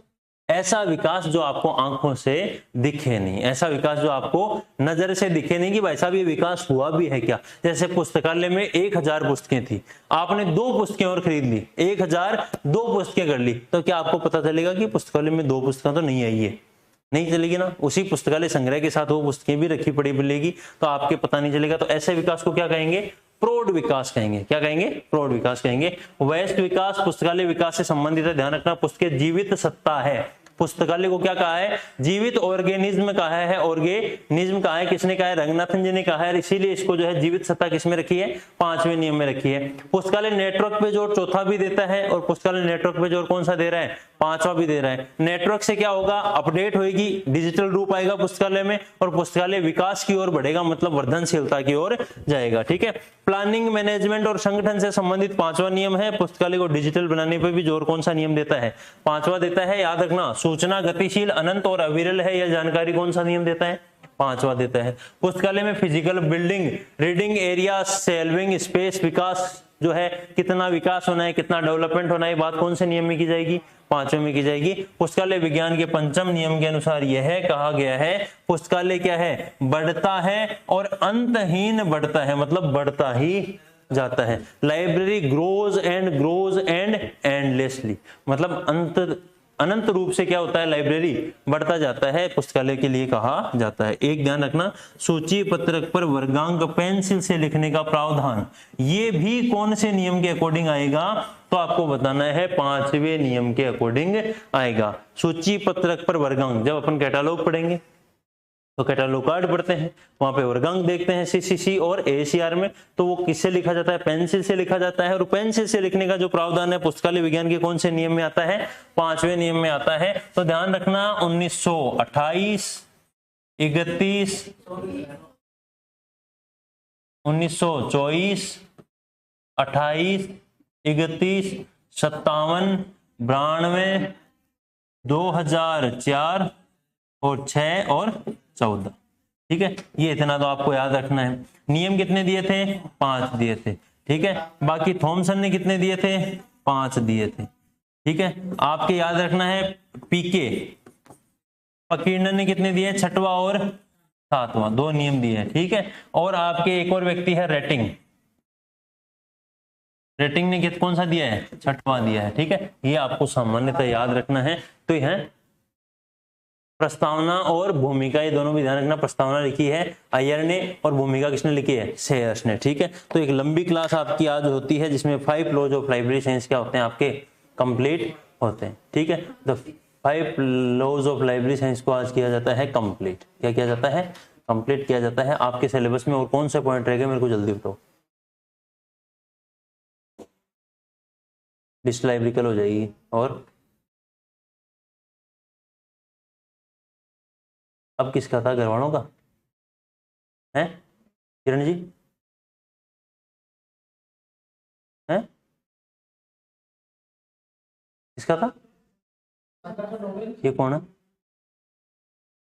ऐसा विकास जो आपको आंखों से दिखे नहीं, ऐसा विकास जो आपको नजर से दिखे नहीं कि भाई साहब ये विकास हुआ भी है क्या। जैसे पुस्तकालय में 1000 पुस्तकें थी, आपने 2 पुस्तकें और खरीद ली, 1000 2 पुस्तकें कर ली, तो क्या आपको पता चलेगा कि पुस्तकालय में 2 पुस्तकें तो नहीं आई है? नहीं चलेगी ना। उसी पुस्तकालय संग्रह के साथ वो पुस्तकें भी रखी पड़ी मिलेगी, तो आपके पता नहीं चलेगा। तो ऐसे विकास को क्या कहेंगे? प्रौढ़ विकास कहेंगे। क्या कहेंगे? प्रौढ़ विकास कहेंगे। वयस्क विकास पुस्तकालय विकास से संबंधित है। ध्यान रखना, पुस्तकें जीवित सत्ता है। पुस्तकालय को क्या कहा है? जीवित ऑर्गेनिज्म कहा है। ऑर्गेनिज्म कहा है, किसने कहा है? रंगनाथन जी ने कहा है। इसीलिए इसको जो है जीवित सत्ता किसमें रखी है? 5वें नियम में रखी है। पुस्तकालय नेटवर्क पे जोर चौथा भी देता है, और पुस्तकालय नेटवर्क पे जोर कौन सा दे रहा है? 5वां भी दे रहा है। नेटवर्क से क्या होगा? अपडेट होगी, डिजिटल रूप आएगा पुस्तकालय में, और पुस्तकालय विकास की ओर बढ़ेगा, मतलब वर्धनशीलता की ओर जाएगा। ठीक है। प्लानिंग, मैनेजमेंट और संगठन से संबंधित 5वां नियम है। पुस्तकालय को डिजिटल बनाने पर भी जोर कौन सा नियम देता है? 5वां देता है। याद रखना, सूचना गतिशील, अनंत और अविरल है, यह जानकारी कौन सा नियम देता है? 5वां देता है। पुस्तकालय में physical building, reading area, shelving space विकास जो है, कितना विकास होना है, कितना डेवलपमेंट होना है, बात कौन से नियम में की जाएगी? 5वें में की जाएगी। पुस्तकालय विज्ञान के 5म नियम के अनुसार यह कहा गया है, पुस्तकालय क्या है? बढ़ता है और अंतहीन बढ़ता है, मतलब बढ़ता ही जाता है। लाइब्रेरी ग्रोज एंड एंडलेसली, मतलब अनंत रूप से क्या होता है? लाइब्रेरी बढ़ता जाता है, पुस्तकालय के लिए कहा जाता है। एक ध्यान रखना, सूची पत्रक पर वर्गांक पेंसिल से लिखने का प्रावधान, ये भी कौन से नियम के अकॉर्डिंग आएगा? तो आपको बताना है 5वें नियम के अकॉर्डिंग आएगा। सूची पत्रक पर वर्गांक, जब अपन कैटालॉग पढ़ेंगे तो कैटालॉग कार्ड पढ़ते हैं, वहां पे वर्गांक देखते हैं सीसीसी और एसीआर में, तो वो किससे लिखा जाता है? पेंसिल से लिखा जाता है। और पेंसिल से लिखने का जो प्रावधान है पुस्तकालय विज्ञान के कौन से नियम में आता है? 5वें नियम में आता है। तो ध्यान रखना, 1928, 31, 1924, 28, 31, 57, 92, 2004 और 6 और 14। ठीक है, ये इतना तो आपको याद रखना है। नियम कितने दिए थे? 5 दिए थे। ठीक है, बाकी थॉमसन ने कितने दिए थे? 5 दिए थे। ठीक है, आपके याद रखना है पीके पकीर्णन ने कितने दिए? 6वां और 7वां, 2 नियम दिए हैं। ठीक है, और आपके एक और व्यक्ति है रेटिंग, रेटिंग ने कौन सा दिया है? 6वां दिया है। ठीक है, ये आपको सामान्यतः याद रखना है। तो यह प्रस्तावना और भूमिका, ये दोनों भी ध्यान रखना। प्रस्तावना लिखी है अय्यर ने और भूमिका किसने लिखी है? सेयर्स ने। ठीक है, तो एक लंबी क्लास आपकी आज होती है जिसमें 5 लॉज ऑफ लाइब्रेरी साइंस क्या होते हैं? आपके कंप्लीट होते हैं। ठीक है, तो 5 लॉज ऑफ लाइब्रेरी साइंस को आज किया जाता है कंप्लीट। क्या किया जाता है? कंप्लीट किया जाता है। आपके सिलेबस में और कौन से पॉइंट रहेगा मेरे को जल्दी बताओ। डिजिटल लाइब्रेरी कल हो जाएगी, और अब किसका था? घर वालों का है? किरण जी है? किसका था? ये कौन है?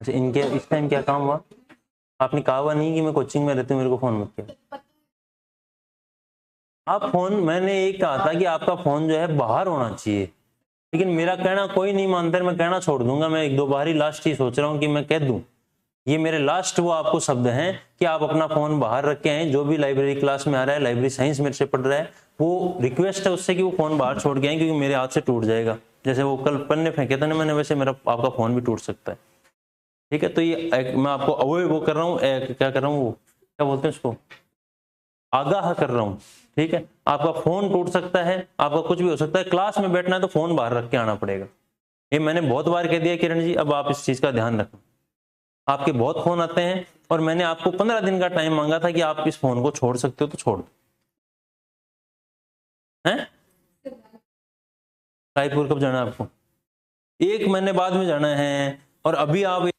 अच्छा, इनके इस टाइम क्या काम हुआ? आपने कहा हुआ नहीं कि मैं कोचिंग में रहती हूँ, मेरे को फोन मत किया आप। फोन, मैंने एक कहा था कि आपका फोन जो है बाहर होना चाहिए, लेकिन मेरा कहना कोई नहीं मानता। मैं कहना छोड़ दूंगा। मैं 1-2 बार ही लास्ट ही सोच रहा हूँ कि मैं कह दूं। ये मेरे लास्ट वो आपको शब्द हैं कि आप अपना फोन बाहर रख के आए। जो भी लाइब्रेरी क्लास में आ रहा है, लाइब्रेरी साइंस मेरे से पढ़ रहा है, वो रिक्वेस्ट है उससे कि वो फोन बाहर छोड़ के आए, क्योंकि मेरे हाथ से टूट जाएगा। जैसे वो कल पन्ने फेंके थे ना मैंने, वैसे मेरा आपका फोन भी टूट सकता है। ठीक है, तो ये मैं आपको वो कर रहा हूँ, क्या कर रहा हूँ, वो क्या बोलते हैं उसको, आगाह कर रहा हूँ। ठीक है, आपका फोन टूट सकता है, आपका कुछ भी हो सकता है। क्लास में बैठना है तो फोन बाहर रख के आना पड़ेगा। ये मैंने बहुत बार कह दिया किरण जी, अब आप इस चीज का ध्यान रखना। आपके बहुत फोन आते हैं और मैंने आपको 15 दिन का टाइम मांगा था कि आप इस फोन को छोड़ सकते हो तो छोड़ दो। हैं? रायपुर कब जाना है आपको? 1 महीने बाद में जाना है, और अभी आप